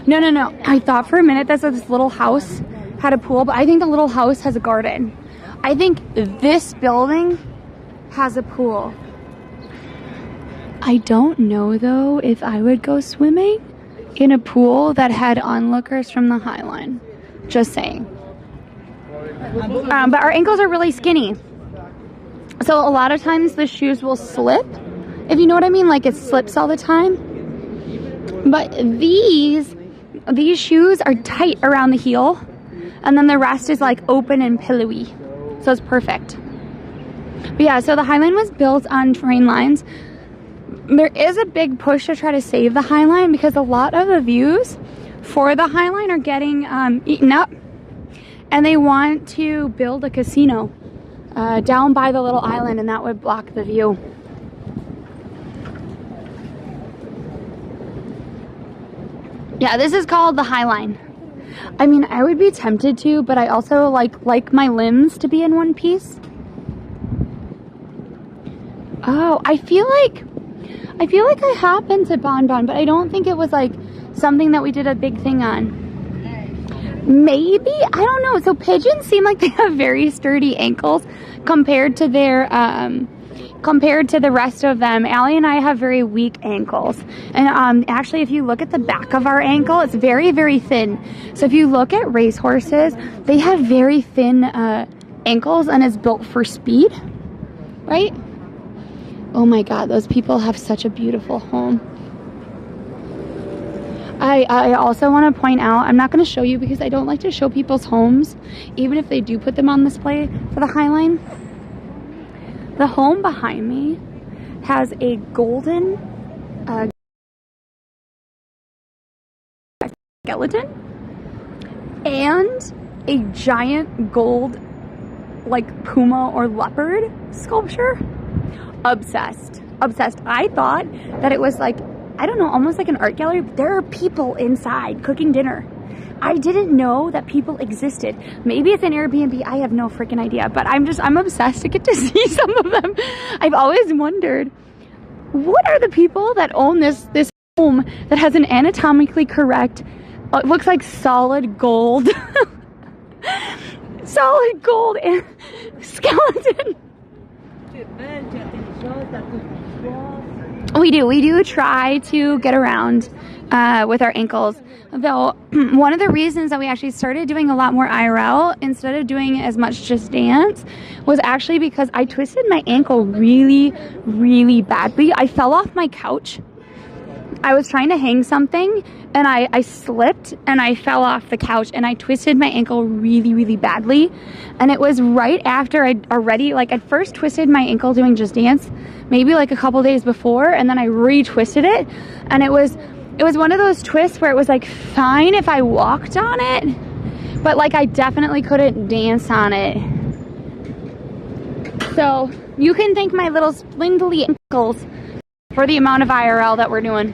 Speaker 1: No. I thought for a minute that this little house had a pool, but I think the little house has a garden. I think this building has a pool. I don't know though if I would go swimming in a pool that had onlookers from the Highline. Just saying. But our ankles are really skinny. So a lot of times the shoes will slip. If you know what I mean, like it slips all the time. But these shoes are tight around the heel. And then the rest is like open and pillowy. So it's perfect. But yeah, so the Highline was built on train lines. There is a big push to try to save the Highline because a lot of the views for the Highline are getting eaten up. And they want to build a casino down by the little island, and that would block the view. Yeah, this is called the Highline. I mean, I would be tempted to, but I also like my limbs to be in one piece. Oh, I feel like I have been to Bon Bon, but I don't think it was like something that we did a big thing on. Maybe, I don't know. So pigeons seem like they have very sturdy ankles compared to their compared to the rest of them. Allie and I have very weak ankles. And actually, if you look at the back of our ankle, it's very, very thin. So if you look at racehorses, they have very thin ankles and it's built for speed, right? Oh my God, those people have such a beautiful home. I also want to point out, I'm not going to show you because I don't like to show people's homes, even if they do put them on display for the Highline. The home behind me has a golden skeleton and a giant gold like puma or leopard sculpture. Obsessed. I thought that it was like, I don't know, almost like an art gallery, but there are people inside cooking dinner. I didn't know that people existed. Maybe it's an Airbnb, I have no freaking idea, but I'm obsessed to get to see some of them. I've always wondered, what are the people that own this home that has an anatomically correct, it looks like solid gold, solid gold and skeleton. We do try to get around with our ankles, though. One of the reasons that we actually started doing a lot more IRL instead of doing as much just dance was actually because I twisted my ankle really, really badly. I fell off my couch. I was trying to hang something and I slipped and I fell off the couch and I twisted my ankle really, really badly. And it was right after I'd already, like, at first twisted my ankle doing just dance, maybe like a couple days before, and then I retwisted it. And it was one of those twists where it was like fine if I walked on it, but like I definitely couldn't dance on it. So you can thank my little spindly ankles for the amount of IRL that we're doing.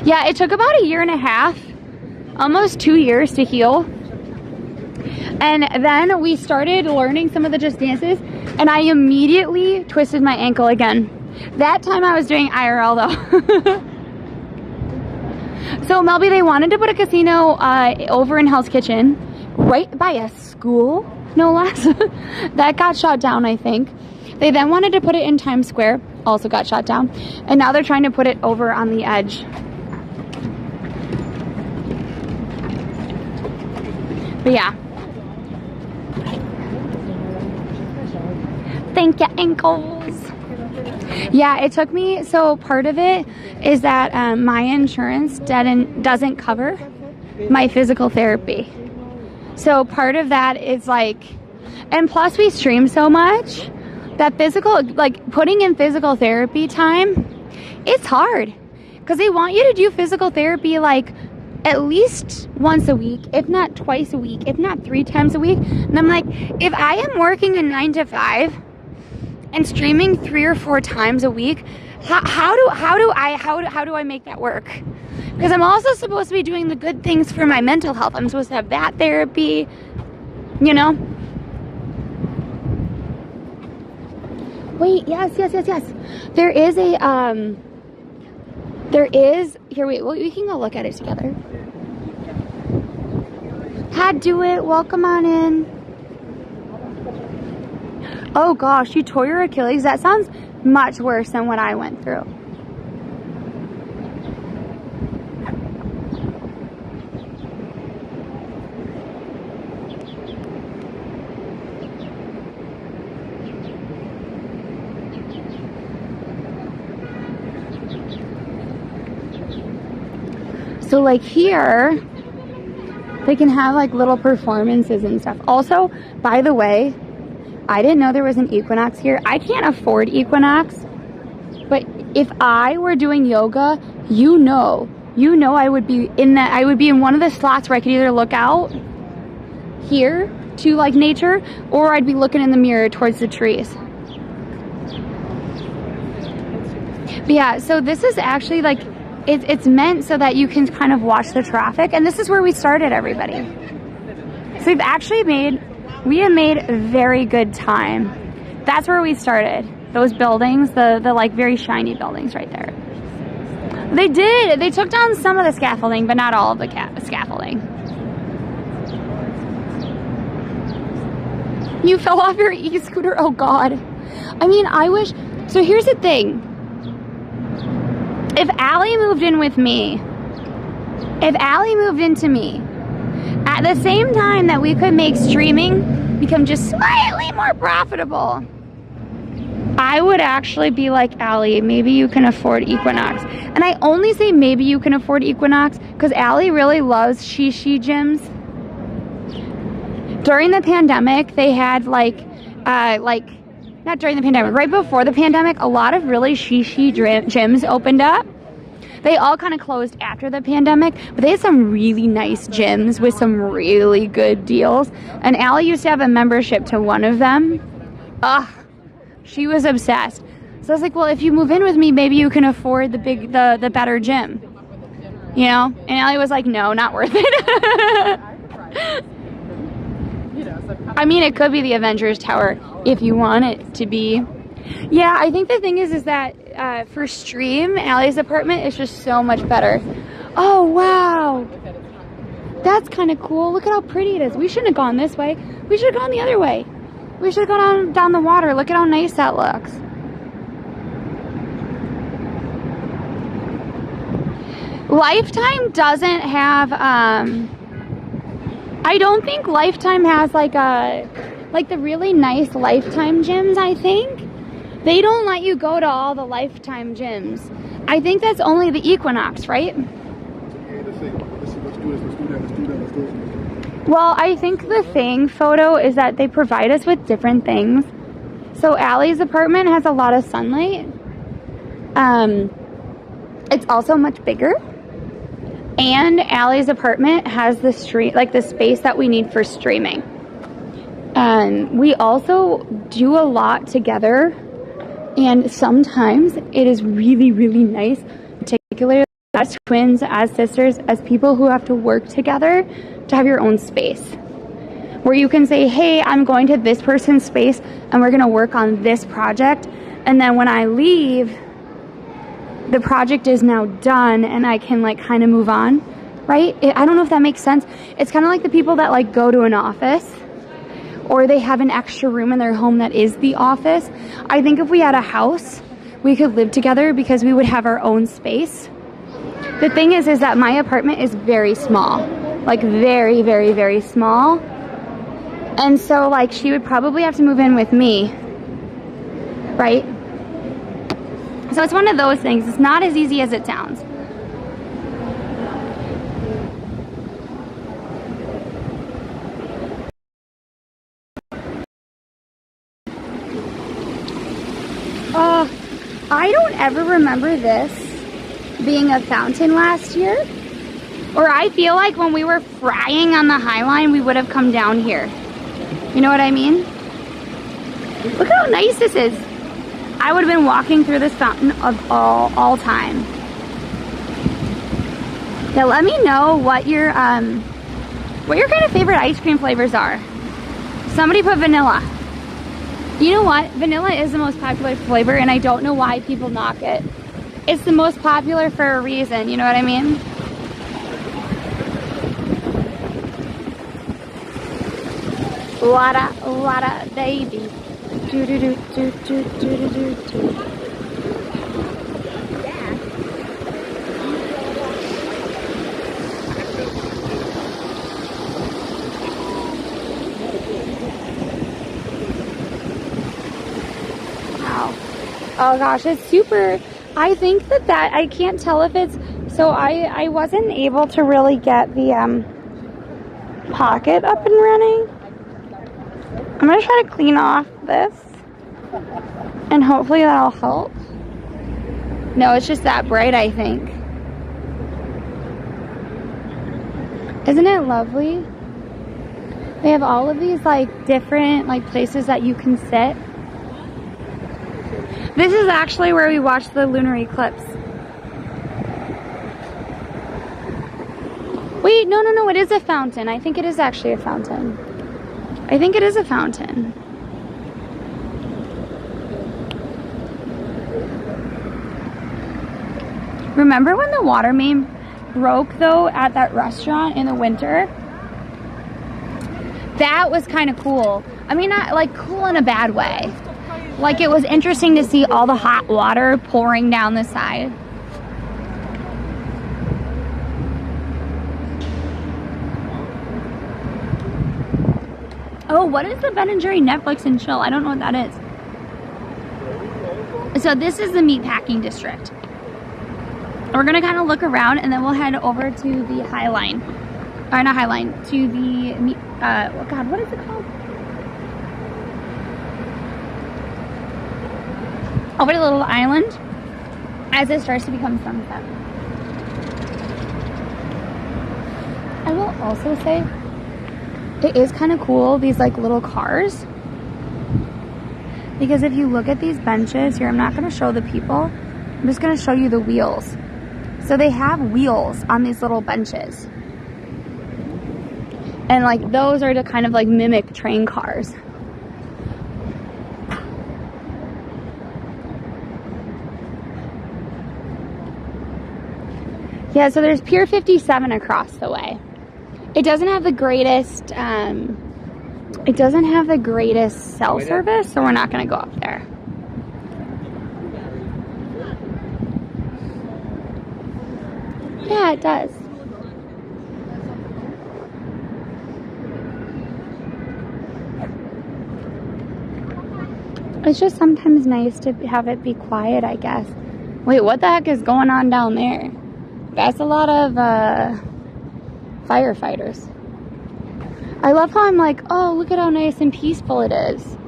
Speaker 1: Yeah, it took about 1.5 years, almost 2 years to heal. And then we started learning some of the just dances and I immediately twisted my ankle again. That time I was doing IRL though. So Melby, they wanted to put a casino over in Hell's Kitchen, right by a school, no less. That got shot down, I think. They then wanted to put it in Times Square, also got shot down. And now they're trying to put it over on the edge. But yeah. Thank you, ankles. Yeah, it took me, so part of it is that my insurance doesn't cover my physical therapy. So part of that is like, and plus we stream so much that physical, like putting in physical therapy time, it's hard because they want you to do physical therapy like at least once a week, if not twice a week, if not 3 times a week. And I'm like, if I am working a 9 to 5 and streaming 3 or 4 times a week, how do I make that work? Because I'm also supposed to be doing the good things for my mental health. I'm supposed to have that therapy, you know? Wait, yes. There is a, here, wait, we can go look at it together. Had do it, welcome on in. Oh gosh, you tore your Achilles? That sounds much worse than what I went through. So like here, they can have like little performances and stuff. Also, by the way, I didn't know there was an Equinox here. I can't afford Equinox, but if I were doing yoga, you know I would be in that, I would be in one of the slots where I could either look out here to like nature, or I'd be looking in the mirror towards the trees. But yeah, so this is actually like, it's meant so that you can kind of watch the traffic, and this is where we started, everybody. So we've actually we have made very good time. That's where we started. Those buildings, the like very shiny buildings right there. They took down some of the scaffolding, but not all of the scaffolding. You fell off your e-scooter, oh God. I mean, I wish, so here's the thing. If Allie moved in with me, if Allie moved into me, at the same time that we could make streaming become just slightly more profitable, I would actually be like, Allie, maybe you can afford Equinox. And I only say maybe you can afford Equinox because Allie really loves she gyms. During the pandemic, they had not during the pandemic, right before the pandemic, a lot of really she gyms opened up. They all kind of closed after the pandemic, but they had some really nice gyms with some really good deals. And Allie used to have a membership to one of them. Ugh, she was obsessed. So I was like, well, if you move in with me, maybe you can afford the better gym. You know? And Allie was like, no, not worth it. I mean, it could be the Avengers Tower if you want it to be. Yeah, I think the thing is that for stream, Allie's apartment is just so much better. Oh, wow. That's kind of cool. Look at how pretty it is. We shouldn't have gone this way. We should have gone the other way. We should have gone down the water. Look at how nice that looks. Lifetime doesn't have, I don't think Lifetime has like the really nice Lifetime gyms, I think. They don't let you go to all the Lifetime gyms. I think that's only the Equinox, right? Well, I think the thing, photo, is that they provide us with different things. So Allie's apartment has a lot of sunlight. It's also much bigger. And Allie's apartment has the space that we need for streaming. We also do a lot together, and sometimes it is really, really nice, particularly as twins, as sisters, as people who have to work together, to have your own space. Where you can say, hey, I'm going to this person's space and we're gonna work on this project. And then when I leave, the project is now done and I can like kind of move on, right? I don't know if that makes sense. It's kind of like the people that like go to an office or they have an extra room in their home that is the office. I think if we had a house, we could live together because we would have our own space. The thing is that my apartment is very small, like very, very, very small. And so like she would probably have to move in with me, right? So it's one of those things. It's not as easy as it sounds. I don't ever remember this being a fountain last year. Or I feel like when we were frying on the Highline, we would have come down here. You know what I mean? Look how nice this is. I would have been walking through this fountain of all time. Yeah, let me know what your kind of favorite ice cream flavors are. Somebody put vanilla. You know what? Vanilla is the most popular flavor, and I don't know why people knock it. It's the most popular for a reason, you know what I mean? Lotta, baby. Do do do do do do do do do. Wow. Oh gosh, it's super. I think that I can't tell if it's, so I wasn't able to really get the pocket up and running. I'm gonna try to clean off this and hopefully that'll help. No, it's just that bright, I think. Isn't it lovely? They have all of these like different like places that you can sit. This is actually where we watched the lunar eclipse. Wait, no, it is a fountain. I think it is actually a fountain. I think it is a fountain. Remember when the water main broke though at that restaurant in the winter? That was kind of cool. I mean, not like cool in a bad way. Like it was interesting to see all the hot water pouring down the side. Oh, what is the Ben & Jerry Netflix and chill? I don't know what that is. So this is the meatpacking district. We're gonna kind of look around and then we'll head over to the Highline. Or not Highline, to the, oh God, what is it called? Over to the little island as it starts to become sunset. I will also say, it is kind of cool, these like little cars. Because if you look at these benches here, I'm not gonna show the people, I'm just gonna show you the wheels. So they have wheels on these little benches. And like those are to kind of like mimic train cars. Yeah, so there's Pier 57 across the way. It doesn't have the greatest, cell service, so we're not gonna go up there. Yeah, it does. It's just sometimes nice to have it be quiet, I guess. Wait, what the heck is going on down there? That's a lot of firefighters. I love how I'm like, oh, look at how nice and peaceful it is.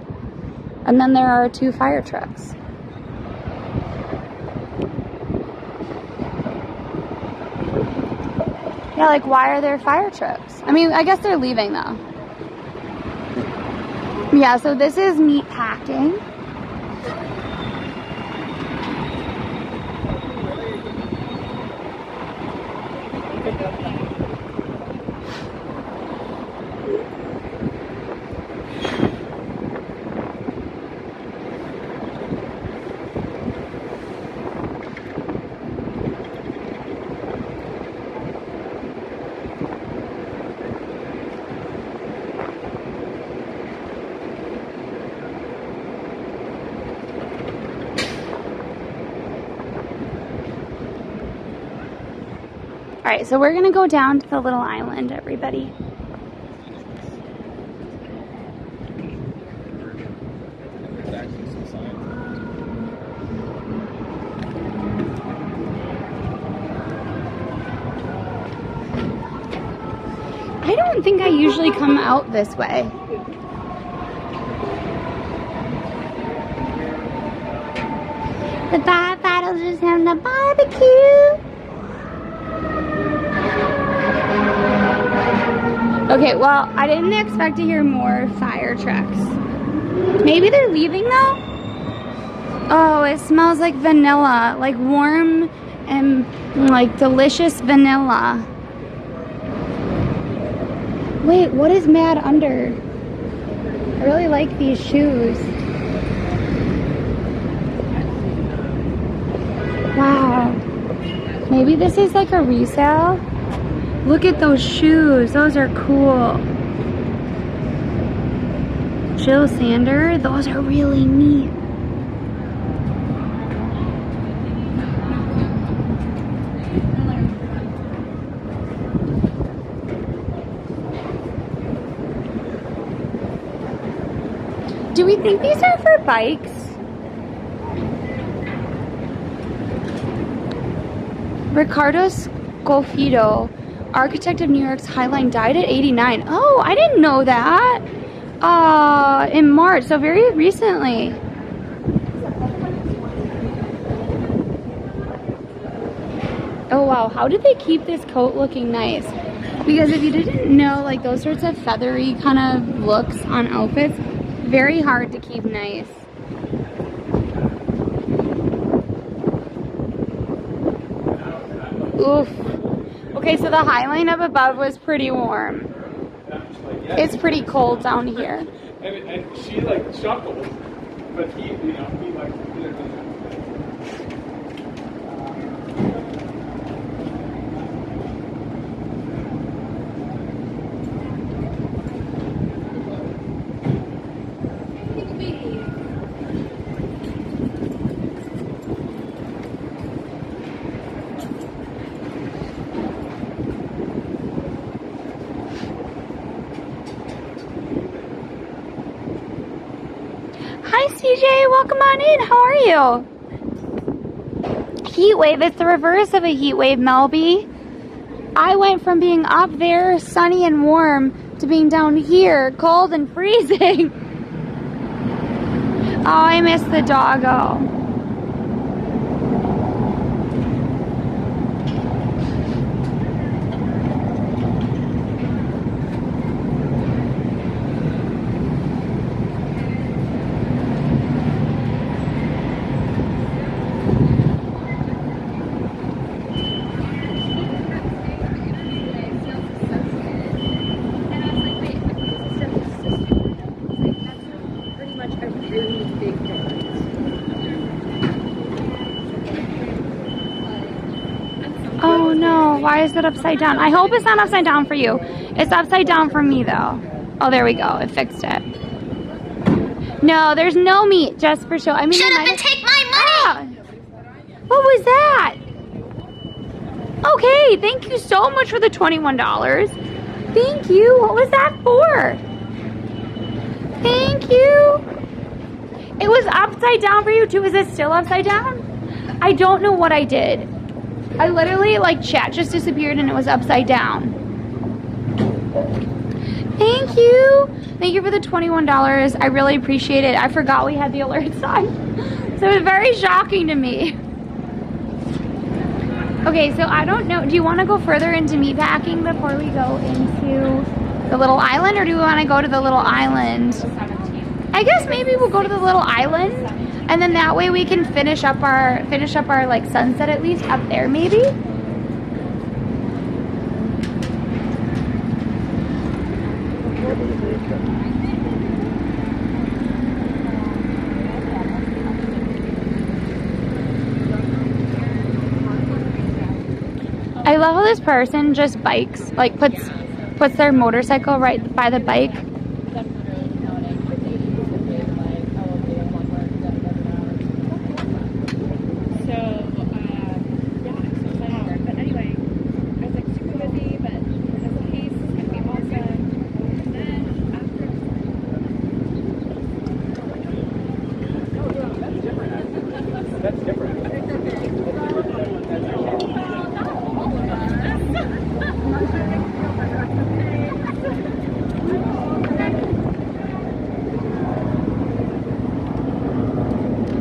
Speaker 1: And then there are 2 fire trucks. Yeah, like why are there fire trucks? I mean, I guess they're leaving though. Yeah, so this is Meatpacking. Alright, so we're gonna go down to the little island, everybody. I don't think I usually come out this way. The firefighters just having a barbecue. Okay, well, I didn't expect to hear more fire trucks. Maybe they're leaving though? Oh, it smells like vanilla, like warm and like delicious vanilla. Wait, what is Mad under? I really like these shoes. Wow. Maybe this is like a resale? Look at those shoes. Those are cool. Jill Sander. Those are really neat. Do we think these are for bikes? Ricardo Scofido, architect of New York's Highline, died at 89. Oh, I didn't know that. In March, so very recently. Oh wow, how did they keep this coat looking nice? Because if you didn't know, like those sorts of feathery kind of looks on outfits, very hard to keep nice. Oof. Okay, so the Highline up above was pretty warm. It's pretty cold down here.
Speaker 2: And she like chuckled, but he, he like.
Speaker 1: Hi CJ, welcome on in. How are you? heat wave. It's the reverse of a heat wave, Melby. I went from being up there, sunny and warm, to being down here, cold and freezing. Oh, I miss the doggo. Oh no, why is it upside down? I hope it's not upside down for you. It's upside down for me though. Oh, there we go, it fixed it. No, there's no meat, just for show. I mean,
Speaker 3: Shut up and take my money!
Speaker 1: What was that? Okay, thank you so much for the $21. Thank you, what was that for? Thank you. It was upside down for you too. Is it still upside down? I don't know what I did. I literally, like, chat just disappeared and it was upside down. Thank you. Thank you for the $21. I really appreciate it. I forgot we had the alert sign. So it was very shocking to me. Okay, so I don't know. Do you want to go further into meatpacking before we go into the little island, or do we want to go to the little island? I guess maybe we'll go to the little island, and then that way we can finish up our like sunset at least up there maybe. I love how this person just bikes, like puts their motorcycle right by the bike.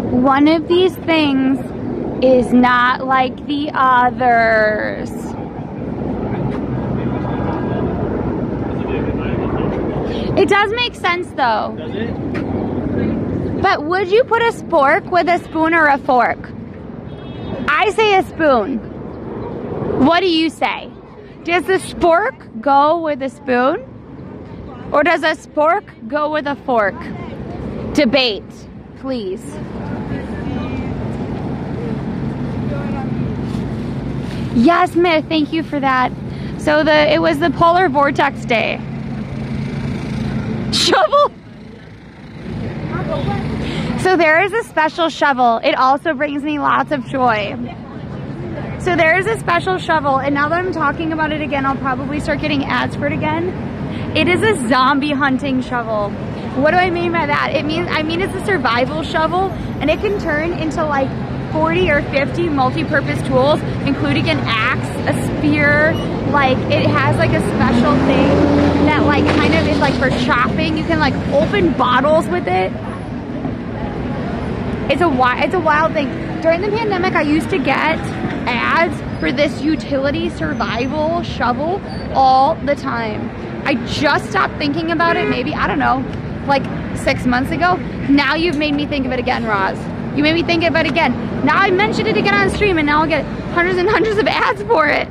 Speaker 1: One of these things is not like the others. It does make sense though.
Speaker 2: Does it?
Speaker 1: But would you put a spork with a spoon or a fork? I say a spoon. What do you say? Does the spork go with a spoon? Or does a spork go with a fork? Debate, please. Yes, Myth, thank you for that. So it was the polar vortex day. Shovel? So there is a special shovel. It also brings me lots of joy. So there is a special shovel, and now that I'm talking about it again, I'll probably start getting ads for it again. It is a zombie hunting shovel. What do I mean by that? I mean it's a survival shovel, and it can turn into like 40 or 50 multi-purpose tools, including an axe, a spear. Like, it has like a special thing that like kind of is like for chopping. You can like open bottles with it. It's a wild thing. During the pandemic, I used to get ads for this utility survival shovel all the time. I just stopped thinking about it maybe, I don't know, like 6 months ago. Now you've made me think of it again, Roz. You made me think of it again. Now I mentioned it again on stream, and now I'll get hundreds and hundreds of ads for it.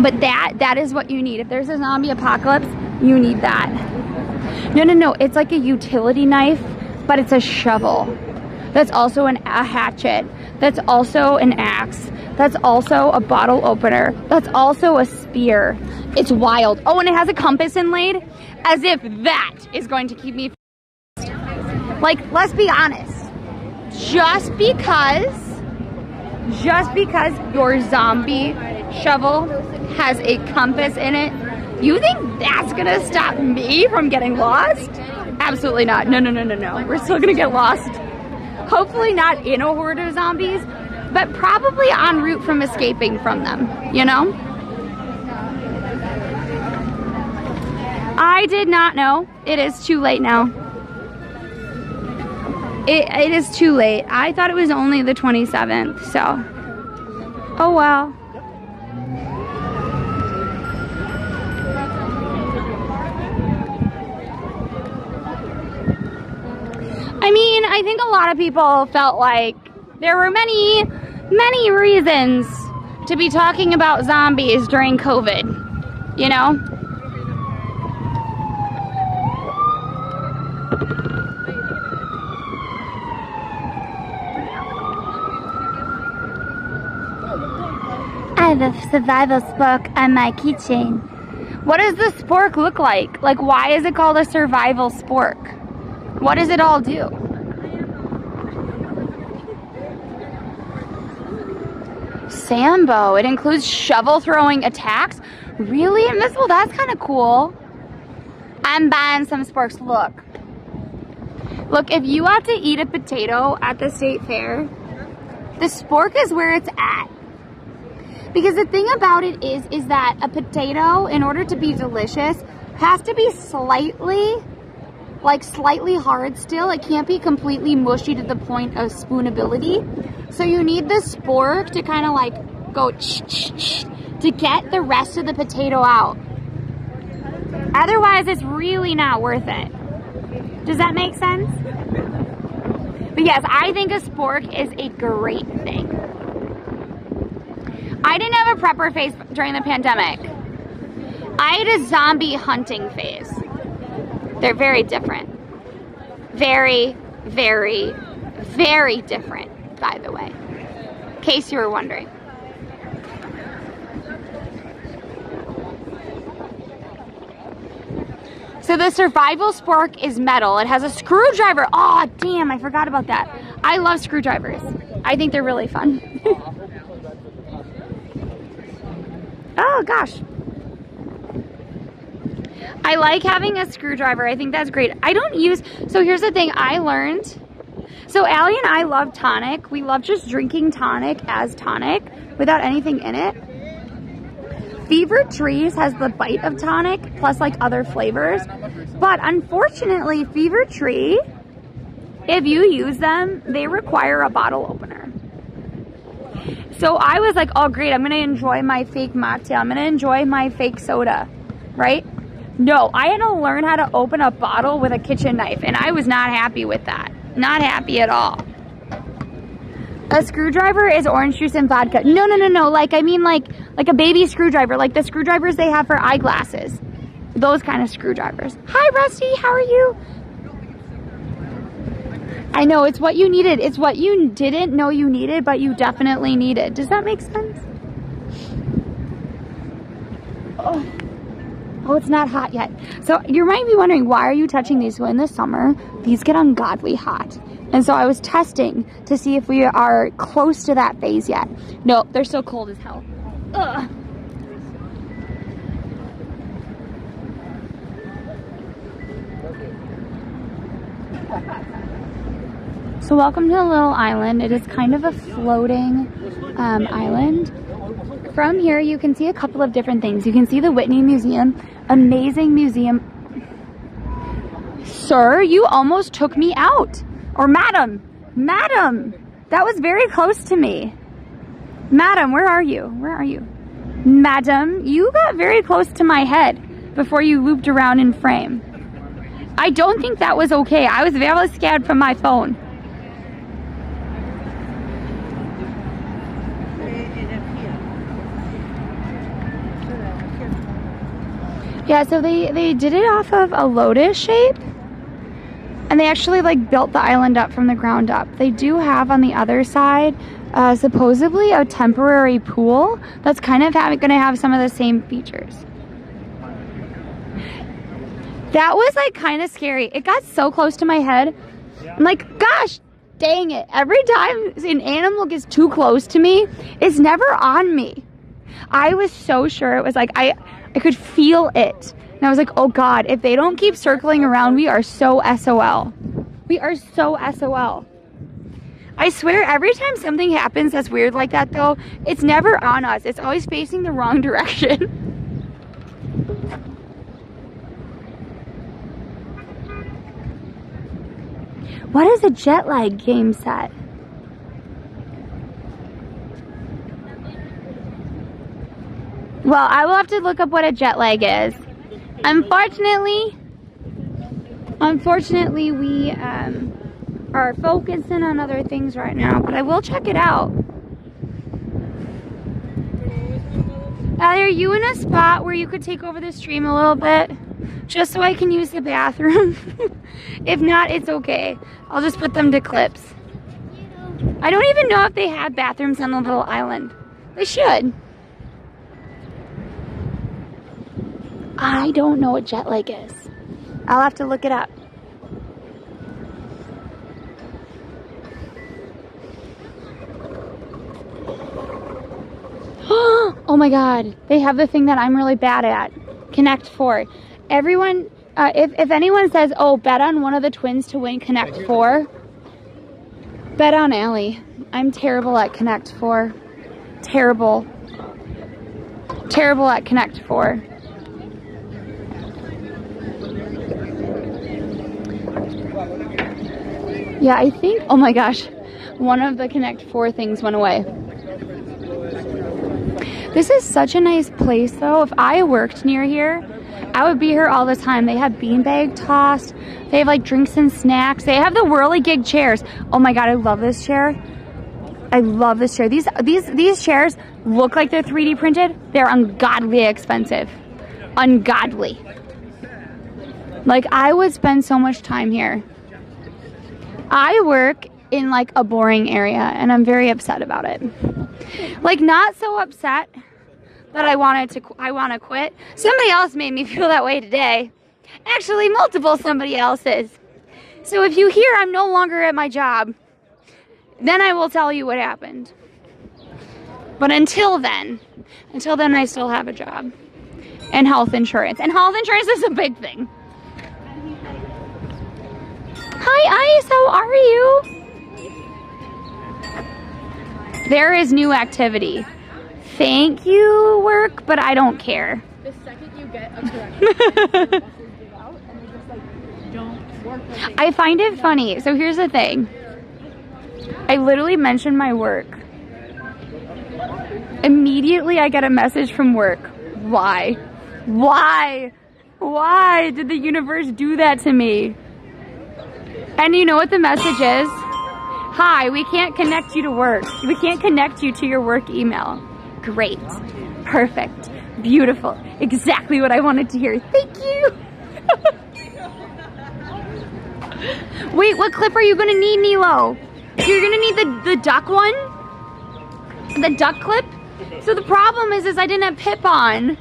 Speaker 1: But that is what you need. If there's a zombie apocalypse, you need that. No. It's like a utility knife, but it's a shovel. That's also a hatchet. That's also an axe. That's also a bottle opener. That's also a spear. It's wild. Oh, and it has a compass inlaid, as if that is going to keep me. Like, let's be honest. Just because your zombie shovel has a compass in it, you think that's gonna stop me from getting lost? Absolutely not. No. We're still gonna get lost. Hopefully not in a horde of zombies, but probably en route from escaping from them, you know? I did not know. It is too late now. It is too late. I thought it was only the 27th, so. Oh well. I mean, I think a lot of people felt like there were many reasons to be talking about zombies during COVID, you know?
Speaker 3: I have a survival spork on my keychain.
Speaker 1: What does the spork look like? Like, why is it called a survival spork? What does it all do? Sambo. It includes shovel throwing attacks. Really? Invisible? That's kind of cool. I'm buying some sporks. Look, if you have to eat a potato at the state fair, the spork is where it's at. Because the thing about it is that a potato, in order to be delicious, has to be slightly hard still. It can't be completely mushy to the point of spoonability. So you need the spork to kind of like go to get the rest of the potato out. Otherwise, it's really not worth it. Does that make sense? But yes, I think a spork is a great thing. I didn't have a prepper phase during the pandemic. I had a zombie hunting phase. They're very different. Very, very, very different, by the way. In case you were wondering. So the survival spork is metal. It has a screwdriver. Oh, damn, I forgot about that. I love screwdrivers. I think they're really fun. Oh, gosh. I like having a screwdriver. I think that's great. I don't use... So here's the thing I learned. So Allie and I love tonic. We love just drinking tonic as tonic without anything in it. Fever Trees has the bite of tonic plus like other flavors. But unfortunately, Fever Tree, if you use them, they require a bottle opener. So I was like, oh great, I'm gonna enjoy my fake mocktail. I'm gonna enjoy my fake soda, right? No, I had to learn how to open a bottle with a kitchen knife, and I was not happy with that. Not happy at all. A screwdriver is orange juice and vodka. No. Like, I mean like a baby screwdriver, like the screwdrivers they have for eyeglasses. Those kind of screwdrivers. Hi, Rusty, how are you? I know, it's what you needed. It's what you didn't know you needed, but you definitely needed. Does that make sense? Oh, it's not hot yet. So you might be wondering, why are you touching these? Well, in the summer, these get ungodly hot. And so I was testing to see if we are close to that phase yet. No, they're still cold as hell. Ugh. So welcome to a little island. It is kind of a floating island. From here, you can see a couple of different things. You can see the Whitney Museum, amazing museum. Sir, you almost took me out. Or madam, that was very close to me. Madam, where are you? Where are you? Madam, you got very close to my head before you looped around in frame. I don't think that was okay. I was very scared from my phone. Yeah, so they did it off of a lotus shape, and they actually like built the island up from the ground up. They do have on the other side supposedly a temporary pool that's kind of gonna have some of the same features. That was like kind of scary. It got so close to my head. I'm like, gosh dang it. Every time an animal gets too close to me, it's never on me. I was so sure it was like, I could feel it. And I was like, oh God, if they don't keep circling around, we are so SOL. We are so SOL. I swear every time something happens that's weird like that though, it's never on us. It's always facing the wrong direction. What is a jet lag game set? Well, I will have to look up what a jet lag is. Unfortunately, we are focusing on other things right now, but I will check it out. Allie, are you in a spot where you could take over the stream a little bit? Just so I can use the bathroom? If not, it's okay. I'll just put them to clips. I don't even know if they have bathrooms on the little island. They should. I don't know what jet lag is. I'll have to look it up. Oh my god, they have the thing that I'm really bad at. Connect 4. Everyone, if anyone says, oh, bet on one of the twins to win Connect 4, bet on Allie. I'm terrible at Connect 4. Terrible. Terrible at Connect 4. Yeah, I think, oh my gosh, one of the Connect 4 things went away. This is such a nice place though. If I worked near here, I would be here all the time. They have beanbag tossed. They have like drinks and snacks. They have the whirligig chairs. Oh my god, I love this chair. I love this chair. These chairs look like they're 3D printed. They're ungodly expensive. Ungodly. Like I would spend so much time here. I work in like a boring area and I'm very upset about it. Like not so upset that I want to quit. Somebody else made me feel that way today. Actually, multiple somebody else's. So if you hear I'm no longer at my job, then I will tell you what happened. But until then I still have a job and health insurance. And health insurance is a big thing. Hi Ice, how are you? There is new activity. Thank you, work, but I don't care.
Speaker 4: The second you get a correction, don't work.
Speaker 1: I find it funny. So here's the thing. I literally mentioned my work. Immediately I get a message from work. Why? Why? Why did the universe do that to me? And you know what the message is? Hi, we can't connect you to work. We can't connect you to your work email. Great. Perfect. Beautiful. Exactly what I wanted to hear. Thank you. Wait, what clip are you going to need, Nilo? You're going to need the duck one? The duck clip? So the problem is I didn't have Pip on.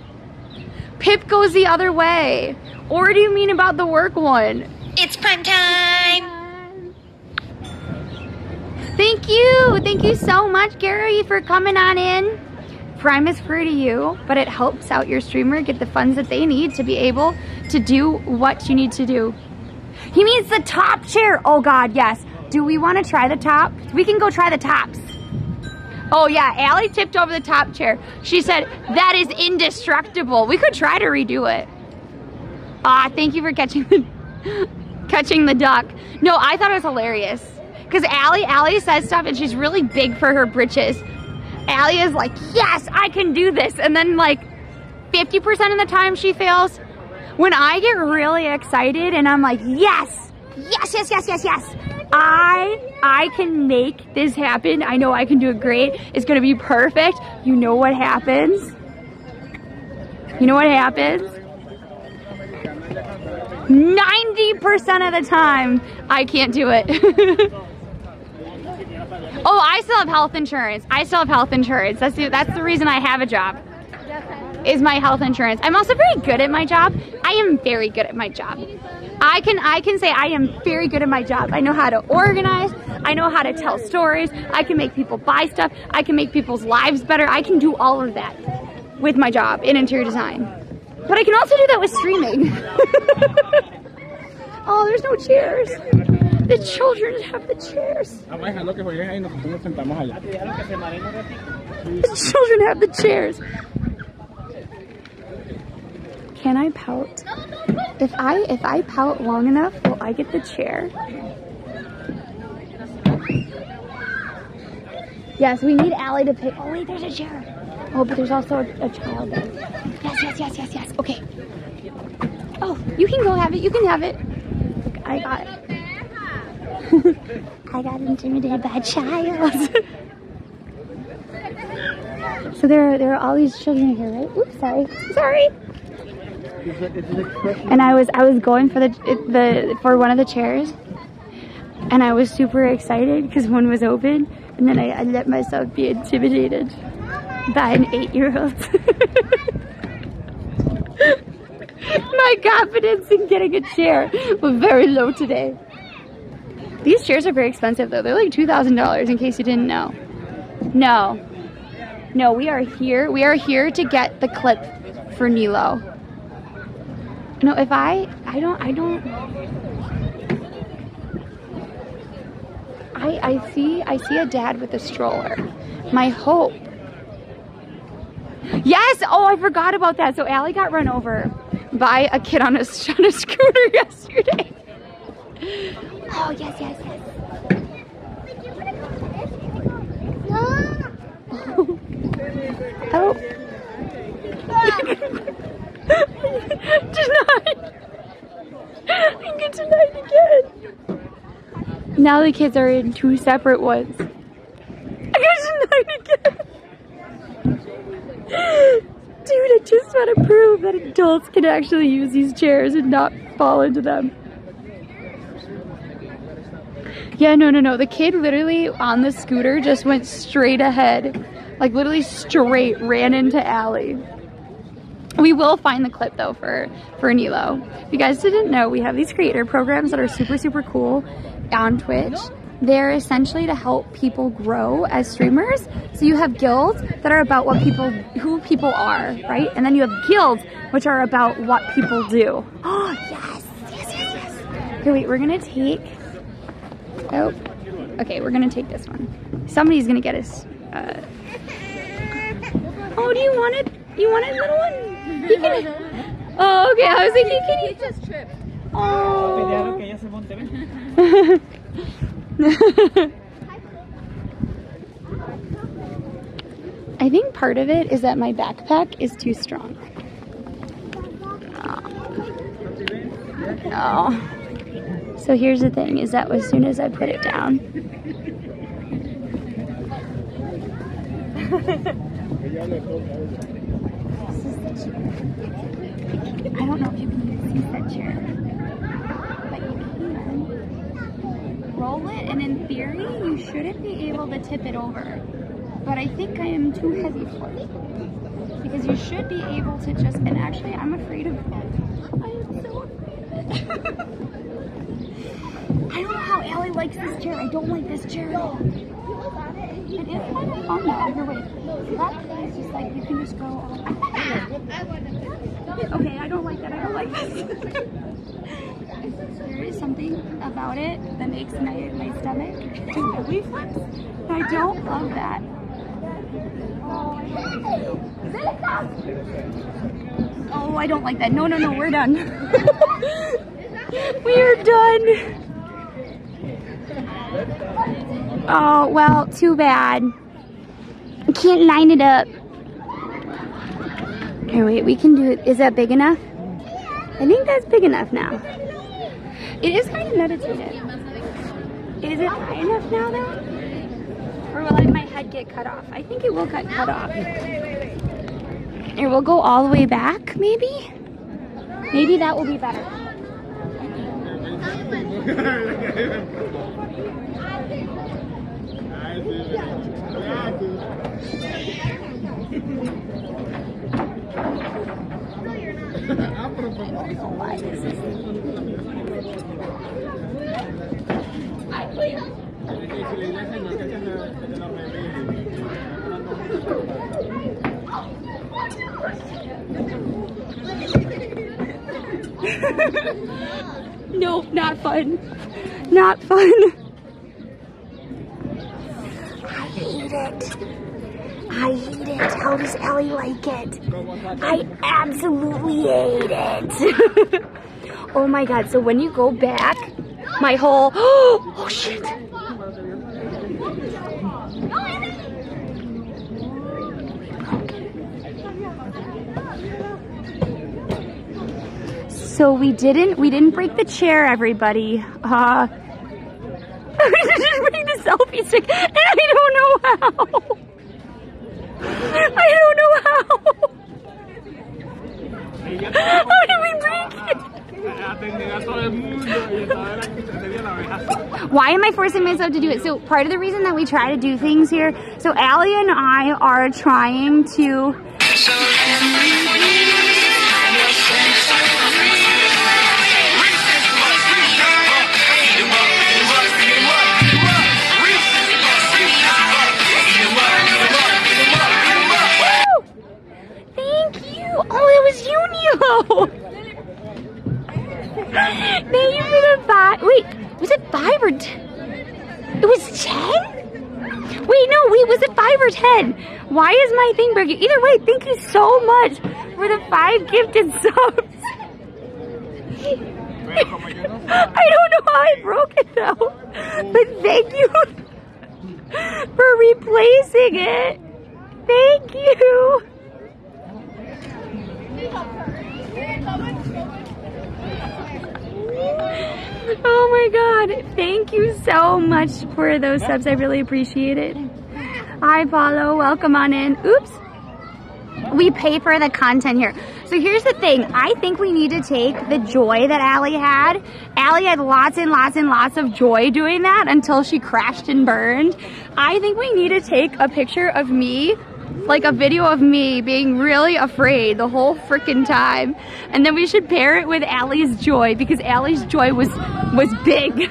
Speaker 1: Pip goes the other way. Or do you mean about the work one?
Speaker 3: It's prime time.
Speaker 1: Thank you. Thank you so much, Gary, for coming on in. Prime is free to you, but it helps out your streamer get the funds that they need to be able to do what you need to do. He means the top chair. Oh God, yes. Do we want to try the top? We can go try the tops. Oh yeah, Allie tipped over the top chair. She said, that is indestructible. We could try to redo it. Thank you for catching the duck. No, I thought it was hilarious. Because Allie says stuff and she's really big for her britches. Allie is like, yes, I can do this. And then like 50% of the time she fails. When I get really excited and I'm like, yes, yes, yes, yes, yes, yes. I can make this happen. I know I can do it great. It's gonna be perfect. You know what happens? You know what happens? 90% of the time, I can't do it. Oh, I still have health insurance. I still have health insurance. That's the reason I have a job, is my health insurance. I'm also very good at my job. I am very good at my job. I can say I am very good at my job. I know how to organize. I know how to tell stories. I can make people buy stuff. I can make people's lives better. I can do all of that with my job in interior design. But I can also do that with streaming. Oh, there's no chairs. The children have the chairs. The children have the chairs. Can I pout? If I pout long enough, will I get the chair? Yes, we need Allie to pick. Oh wait, there's a chair. Oh, but there's also a child there. Yes. Okay. Oh, you can go have it. You can have it. I got it. I got intimidated by a child. So there are all these children here, right? Oops, sorry. And I was going for for one of the chairs, and I was super excited because one was open, and then I let myself be intimidated by an 8-year-old. My confidence in getting a chair was very low today. These chairs are very expensive though. They're like $2,000 in case you didn't know. No, we are here. We are here to get the clip for Nilo. No, if I see a dad with a stroller. My hope. Yes! Oh, I forgot about that. So Allie got run over by a kid on a scooter yesterday. Oh, yes. Oh. Denied. I get denied again. Now the kids are in 2 separate ones. I get denied again. Dude, I just want to prove that adults can actually use these chairs and not fall into them. Yeah, no. The kid literally on the scooter just went straight ahead. Like literally straight, ran into Allie. We will find the clip though for Nilo. If you guys didn't know, we have these creator programs that are super cool on Twitch. They're essentially to help people grow as streamers. So you have guilds that are about who people are, right? And then you have guilds which are about what people do. Oh, yes. Here, wait, we're gonna take, oh, okay, we're gonna take this one. Somebody's gonna get us, oh, do you want it? You want a little one? You can, oh, okay, I was thinking, can you just trip? Oh. I think part of it is that my backpack is too strong. Oh. So here's the thing, is that as soon as I put it down, I don't know if you can use that chair, but you can roll it, and in theory, you shouldn't be able to tip it over. But I think I am too heavy for it. Because you should be able to just, and actually I'm afraid of it. I am so afraid of it. I don't know how Allie likes this chair. I don't like this chair at all. It is kind of fun though. Here, wait. That thing is just like, you can just go all okay, I don't like that. I don't like this. There is something about it that makes my stomach do belly flips. I don't love that. Oh, I don't like that. No, we're done. We are done. Oh, well, too bad. I can't line it up. Here, wait, we can do it. Is that big enough? I think that's big enough now. It is kind of meditative. Is it high enough now, though? Or will my head get cut off? I think it will get cut off. Here, we'll go all the way back, maybe? Maybe that will be better. Nope, not fun. Not fun.
Speaker 3: I hate it. I hate it. How does Ellie like it? I absolutely hate it.
Speaker 1: Oh my god, so when you go back, my whole, oh shit. So we didn't break the chair, everybody. We just break the selfie stick, and I don't know how. I don't know how. How did we break it? Why am I forcing myself to do it? So part of the reason that we try to do things here, so Allie and I are trying to oh, it was you, Neo! Thank you for the 5. Wait, was it 5 or 10? It was 10? Wait, no, wait, was it 5 or 10? Why is my thing broken? Either way, thank you so much for the 5 gifted subs. I don't know how I broke it though, but thank you for replacing it. Thank you. Oh my god, thank you so much for those subs. I really appreciate it. Hi Paulo, welcome on in. Oops. We pay for the content here. So here's the thing. I think we need to take the joy that Allie had. Allie had lots and lots and lots of joy doing that until she crashed and burned. I think we need to take a picture of me, like a video of me being really afraid the whole freaking time, and then we should pair it with Allie's joy, because Allie's joy was big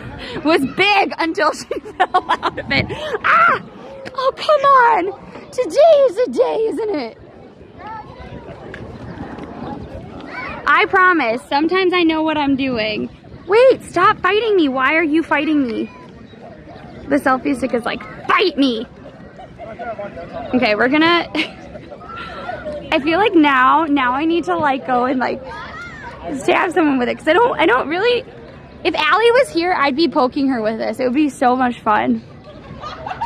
Speaker 1: until she fell out of it. Ah! Oh, come on! Today is a day, isn't it? I promise, sometimes I know what I'm doing. Wait, stop fighting me. Why are you fighting me? The selfie stick is like, fight me! Okay, we're gonna, I feel like now I need to like go and like stab someone with it, because I don't really, if Allie was here, I'd be poking her with this. It would be so much fun.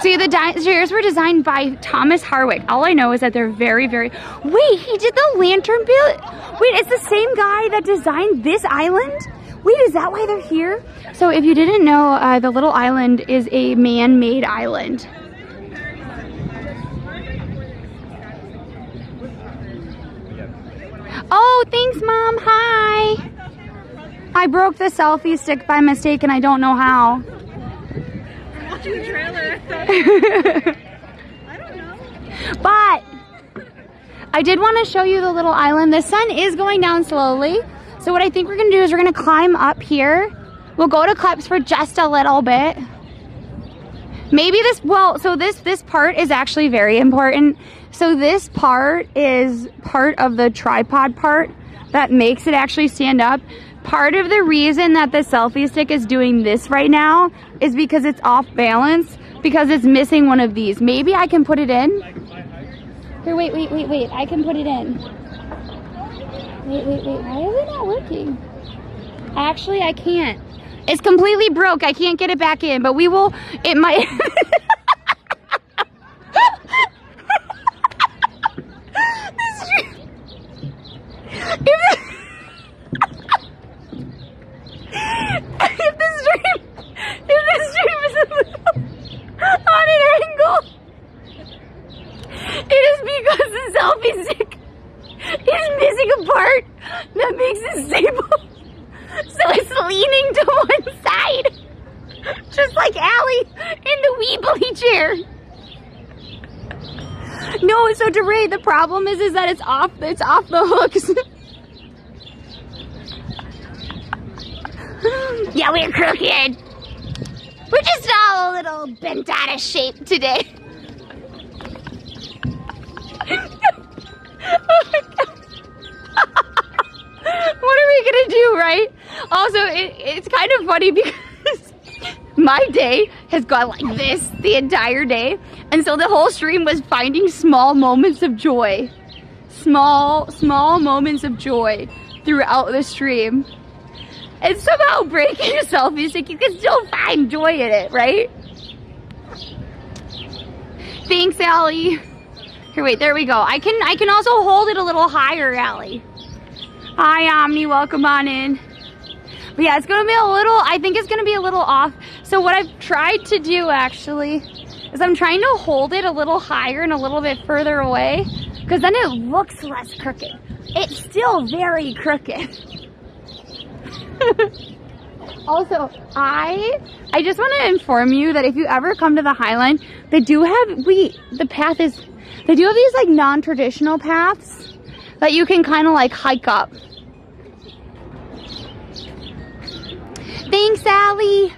Speaker 1: See, the chairs were designed by Thomas Harwick. All I know is that they're very, very, wait, he did the lantern bill? Wait, it's the same guy that designed this island? Wait, is that why they're here? So if you didn't know, the little island is a man-made island. Oh, thanks, Mom. Hi. I broke the selfie stick by mistake, and I don't know how.
Speaker 4: I'm watching the trailer. I don't know.
Speaker 1: But I did want to show you the little island. The sun is going down slowly. So what I think we're going to do is we're going to climb up here. We'll go to Kleps for just a little bit. Maybe this, well, so this part is actually very important. So this part is part of the tripod part that makes it actually stand up. Part of the reason that the selfie stick is doing this right now is because it's off balance, because it's missing one of these. Maybe I can put it in. Here, wait. I can put it in. Wait. Why is it not working? Actually, I can't. It's completely broke. I can't get it back in, but we will, it might. If the stream is a little on an angle, it is because the selfie stick is missing a part that makes it stable. So it's leaning to one side, just like Allie in the Weebly chair. No, so DeRay, the problem is that it's off the hooks. Yeah, we're crooked. We're just all a little bent out of shape today. Oh my God. What are we gonna do, right? Also, it's kind of funny because my day has gone like this the entire day. And so the whole stream was finding small moments of joy. Small moments of joy throughout the stream. And somehow breaking a selfie stick, you can still find joy in it, right? Thanks, Allie. Here, wait, there we go. I can also hold it a little higher, Allie. Hi, Omni, welcome on in. But yeah, it's gonna be a little, I think it's gonna be a little off. So what I've tried to do actually is I'm trying to hold it a little higher and a little bit further away, because then it looks less crooked. It's still very crooked. Also, I just want to inform you that if you ever come to the Highline, they do have, they do have these like non-traditional paths that you can kind of like hike up. Thanks, Allie.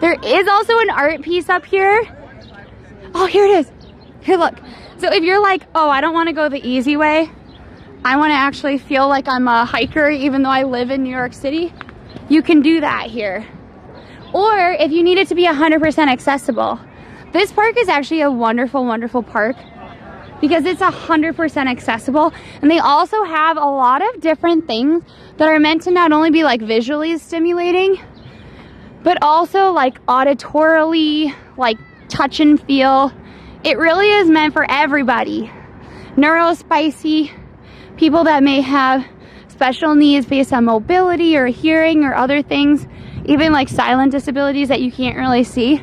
Speaker 1: There is also an art piece up here. Oh, here it is. Here, look. So if you're like, oh, I don't want to go the easy way, I want to actually feel like I'm a hiker even though I live in New York City, you can do that here. Or if you need it to be 100% accessible, this park is actually a wonderful, wonderful park because it's 100% accessible. And they also have a lot of different things that are meant to not only be like visually stimulating, but also like auditorily, like touch and feel. It really is meant for everybody. Neurospicy, people that may have special needs based on mobility or hearing or other things, even like silent disabilities that you can't really see.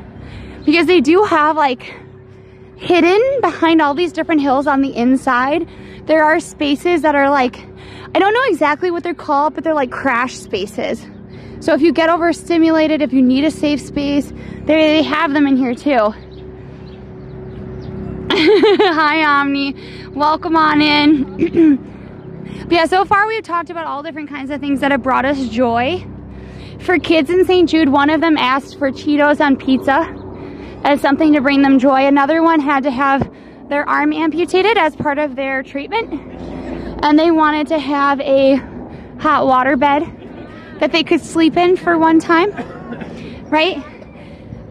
Speaker 1: Because they do have like hidden behind all these different hills on the inside, there are spaces that are like, I don't know exactly what they're called, but they're like crash spaces. So if you get overstimulated, if you need a safe space, they have them in here too. Hi, Omni. Welcome on in. But yeah, so far we've talked about all different kinds of things that have brought us joy. For kids in St. Jude, one of them asked for Cheetos on pizza as something to bring them joy. Another one had to have their arm amputated as part of their treatment. And they wanted to have a hot water bed that they could sleep in for one time, right?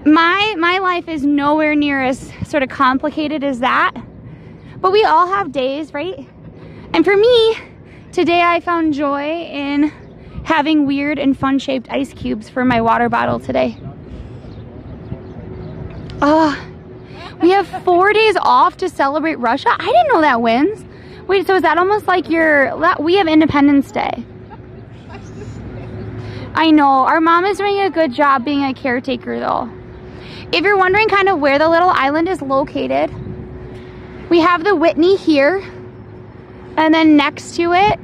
Speaker 1: My life is nowhere near as sort of complicated as that, but we all have days, right? And for me, today I found joy in having weird and fun shaped ice cubes for my water bottle today. We have 4 days off to celebrate Russia. I didn't know that wins. Wait, so is that almost like we have Independence Day? I know, our mom is doing a good job being a caretaker though. If you're wondering kind of where the little island is located, we have the Whitney here, and then next to it,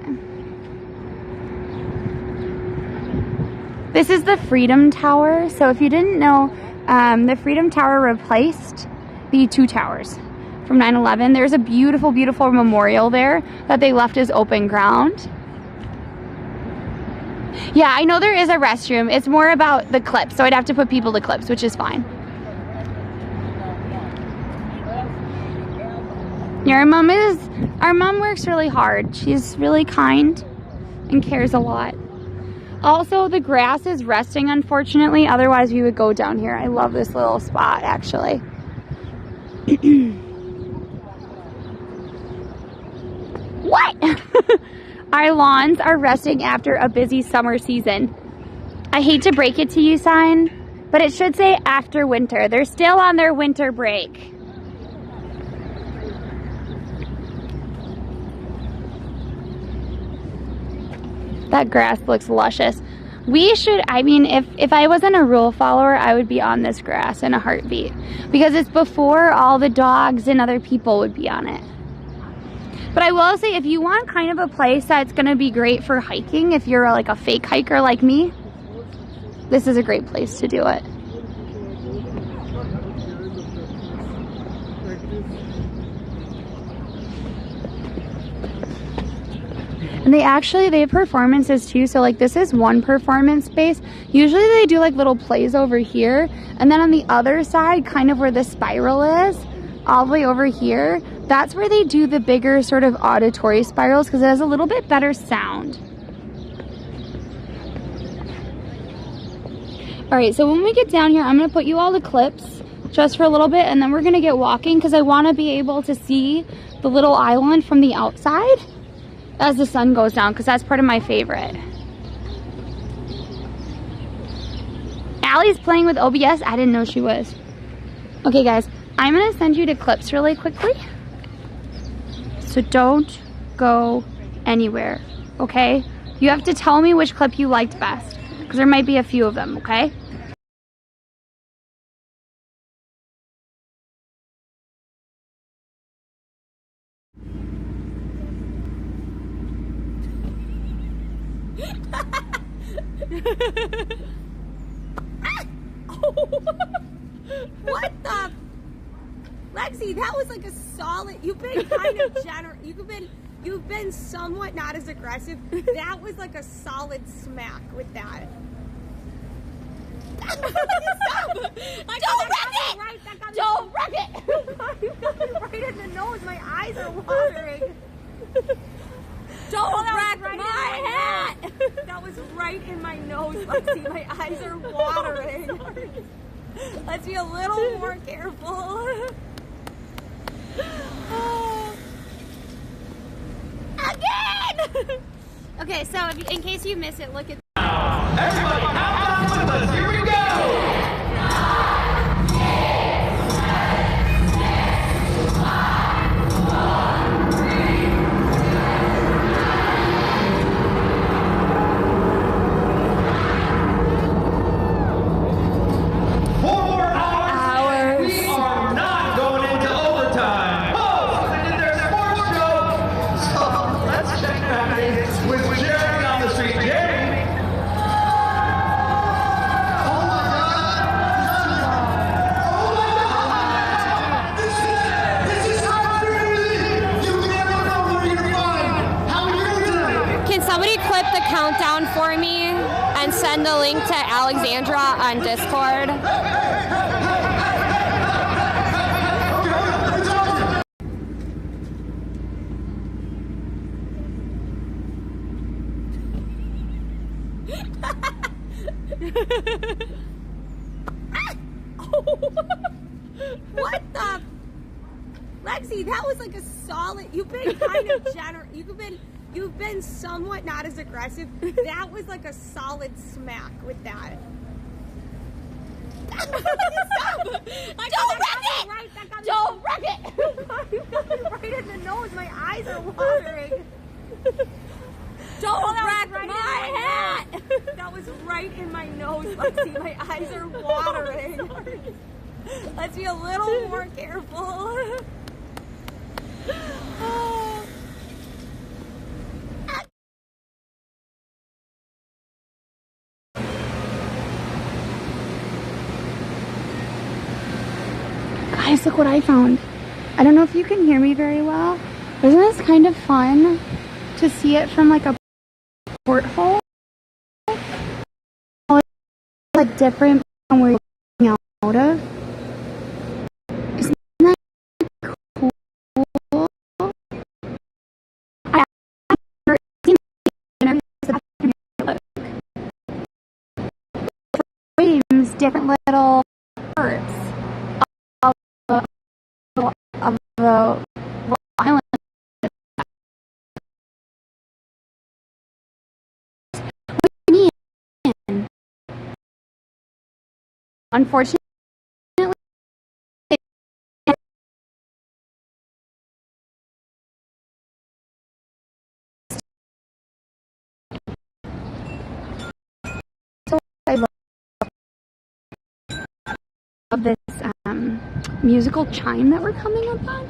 Speaker 1: this is the Freedom Tower. So if you didn't know, the Freedom Tower replaced the two towers from 9/11. There's a beautiful, beautiful memorial there that they left as open ground. Yeah, I know there is a restroom. It's more about the clips, so I'd have to put people to clips, which is fine. Yeah, our mom works really hard. She's really kind and cares a lot. Also, the grass is resting, unfortunately. Otherwise, we would go down here. I love this little spot, actually. What? Our lawns are resting after a busy summer season. I hate to break it to you, sign, but it should say after winter. They're still on their winter break. That grass looks luscious. We should, I mean, if I wasn't a rule follower, I would be on this grass in a heartbeat. Because it's before all the dogs and other people would be on it. But I will say, if you want kind of a place that's going to be great for hiking, if you're like a fake hiker like me, this is a great place to do it. And they have performances too. So like this is one performance space. Usually they do like little plays over here. And then on the other side, kind of where the spiral is, all the way over here, that's where they do the bigger sort of auditory spirals because it has a little bit better sound. All right, so when we get down here, I'm gonna put you all the clips just for a little bit, and then we're gonna get walking because I want to be able to see the little island from the outside as the sun goes down, because that's part of my favorite. Allie's playing with OBS. I didn't know she was. Okay, guys, I'm gonna send you to clips really quickly, so don't go anywhere, okay? You have to tell me which clip you liked best, because there might be a few of them, okay?
Speaker 3: What the? Lexi, that was like a solid. You've been kind of generous. You've been somewhat not as aggressive. That was like a solid smack with that. Stop! Don't wreck it! Don't wreck it! Right in the nose. My eyes are watering. Don't wreck my hat! That was right in my nose, Lexi. My eyes are watering. Let's be a little more careful. Again! Okay, so in case you miss it, look at.
Speaker 6: Everybody, have fun with us. Here we go.
Speaker 3: Countdown for me and send the link to Alexandra on Discord. What the? Lexi, that was like a solid. You've been kind of generous. You've been somewhat not as aggressive. That was like a solid smack with that. Stop! Don't wreck it! Don't wreck it! Right in the nose. My eyes are watering. Don't wreck my hat! That was right in my nose, Lexi. My eyes are watering. Let's be a little more careful.
Speaker 1: Guys, look what I found. I don't know if you can hear me very well. Isn't this kind of fun to see it from like a porthole? Like different from where you're looking out of. Isn't that cool? I've never seen frames, different little parts of the island. Unfortunately, I love this musical chime that we're coming up on.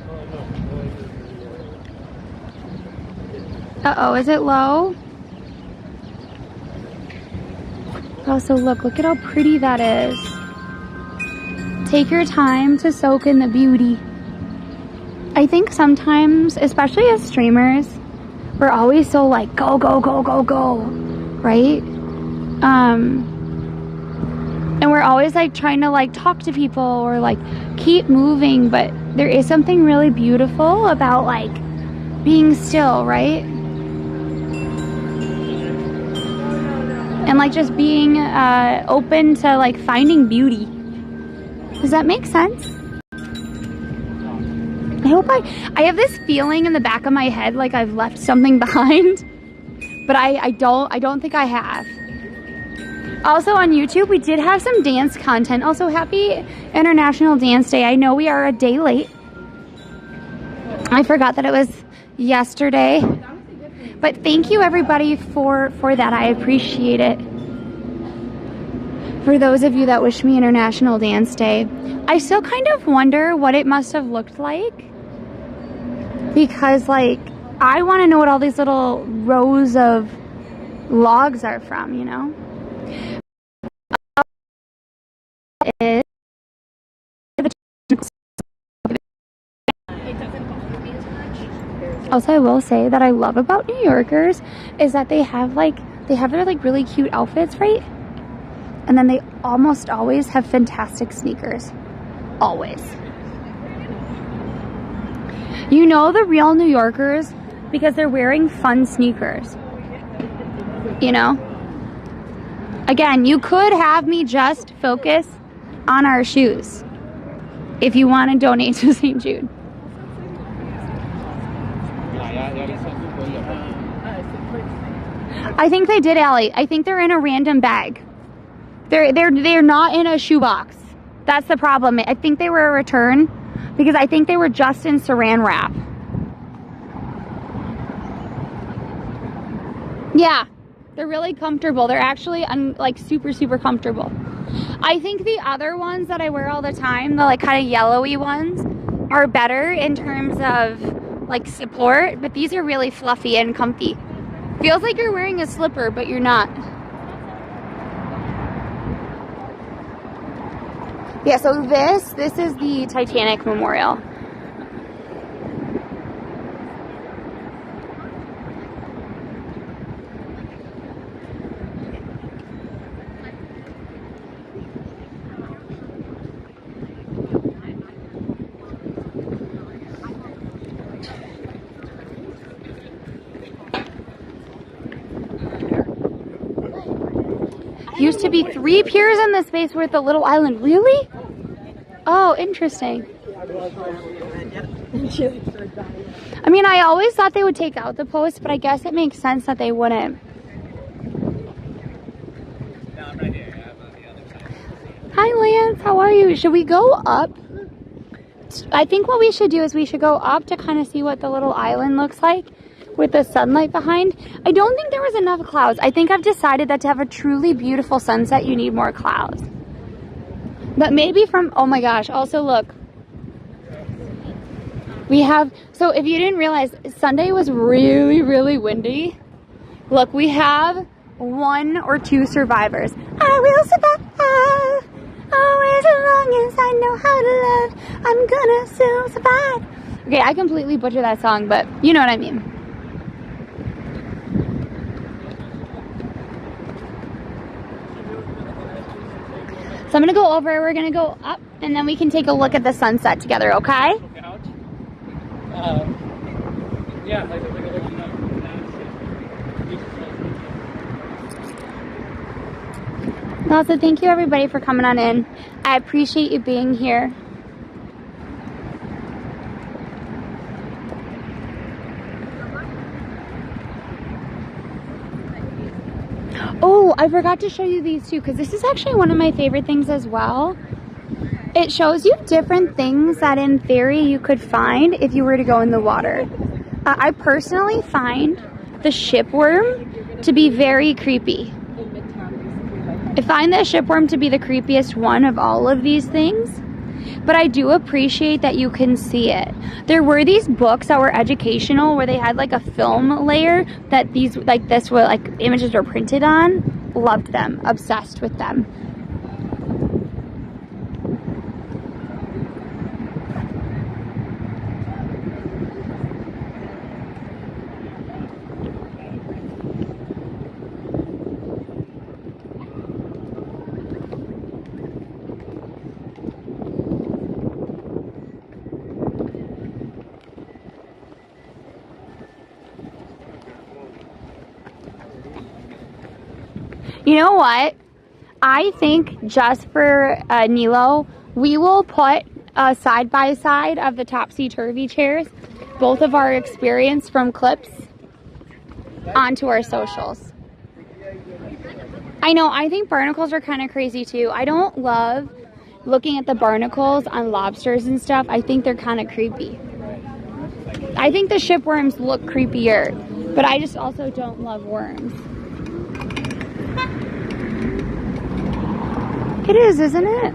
Speaker 1: Uh-oh, is it low? Oh, so look at how pretty that is. Take your time to soak in the beauty. I think sometimes, especially as streamers, we're always so like, go, go, go, go, go, right? And we're always like trying to like talk to people or like keep moving, but there is something really beautiful about like being still, right? And and like just being open to like finding beauty. Does that make sense? I hope I have this feeling in the back of my head like I've left something behind, but I don't think I have. Also on YouTube, we did have some dance content. Also, happy International Dance Day. I know we are a day late. I forgot that it was yesterday, but thank you everybody for that. I appreciate it. For those of you that wish me International Dance Day, I still kind of wonder what it must have looked like, because like I want to know what all these little rows of logs are from, you know? Also, I will say that I love about New Yorkers is that they have their like really cute outfits, right? And then they almost always have fantastic sneakers. Always. You know the real New Yorkers because they're wearing fun sneakers. You know? Again, you could have me just focus on our shoes if you want to donate to St. Jude. I think they did, Allie. I think they're in a random bag. They're not in a shoebox. That's the problem. I think they were a return because I think they were just in saran wrap. Yeah, they're really comfortable. They're actually like super, super comfortable. I think the other ones that I wear all the time, the like kind of yellowy ones, are better in terms of like support, but these are really fluffy and comfy. Feels like you're wearing a slipper, but you're not. Yeah, so this is the Titanic Memorial. Used to be 3 piers in this space with a little island. Really? Oh, interesting. I mean, I always thought they would take out the post, but I guess it makes sense that they wouldn't. Hi, Lance. How are you? Should we go up? I think what we should do is we should go up to kind of see what the little island looks like with the sunlight behind. I don't think there was enough clouds. I think I've decided that to have a truly beautiful sunset, you need more clouds. But maybe from, oh my gosh, also look. We have, so if you didn't realize, Sunday was really, really windy. Look, we have 1 or 2 survivors. I will survive. Always as long as I know how to love, I'm gonna still survive. Okay, I completely butchered that song, but you know what I mean. So I'm gonna go over, we're gonna go up, and then we can take a look at the sunset together, okay?
Speaker 2: Yeah,
Speaker 1: Also, thank you everybody for coming on in. I appreciate you being here. Oh, I forgot to show you these too, because this is actually one of my favorite things as well. It shows you different things that in theory you could find if you were to go in the water. I personally find the shipworm to be very creepy. I find the shipworm to be the creepiest one of all of these things, but I do appreciate that you can see it. There were these books that were educational where they had like a film layer that these, like this, were like images were printed on. Loved them, obsessed with them. You know what? I think just for Nilo, we will put a side by side of the topsy-turvy chairs, both of our experience from clips, onto our socials. I know, I think barnacles are kind of crazy too. I don't love looking at the barnacles on lobsters and stuff. I think they're kind of creepy. I think the shipworms look creepier, but I just also don't love worms. It is, isn't it?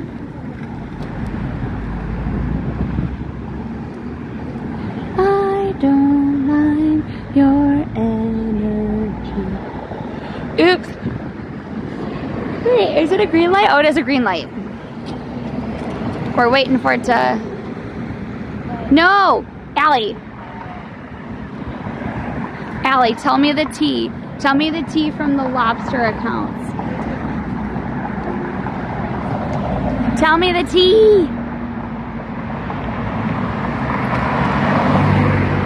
Speaker 1: I don't mind your energy. Oops. Wait, is it a green light? Oh, it is a green light. We're waiting for it to... No! Allie. Allie, tell me the tea. Tell me the tea from the lobster accounts. Tell me the tea.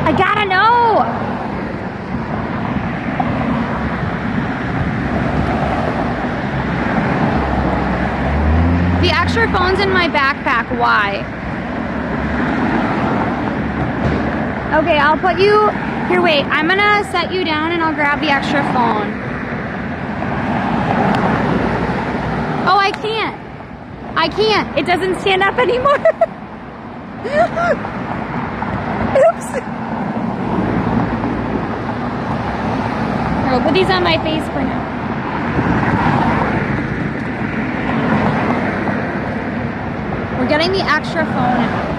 Speaker 1: I gotta know. The extra phone's in my backpack. Why? Okay, I'll put you... Here, wait. I'm gonna set you down and I'll grab the extra phone. Oh, I can't. I can't. It doesn't stand up anymore. Oops. Here, we'll put these on my face for now. We're getting the extra phone out.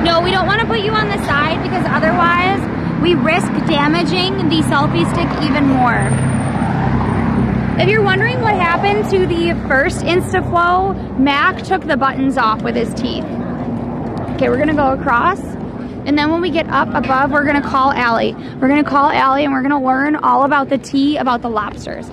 Speaker 1: No, we don't want to put you on the side because otherwise we risk damaging the selfie stick even more. If you're wondering what happened to the first InstaFlow, Mac took the buttons off with his teeth. Okay, we're gonna go across, and then when we get up above, we're gonna call Allie. We're gonna call Allie and we're gonna learn all about the tea about the lobsters.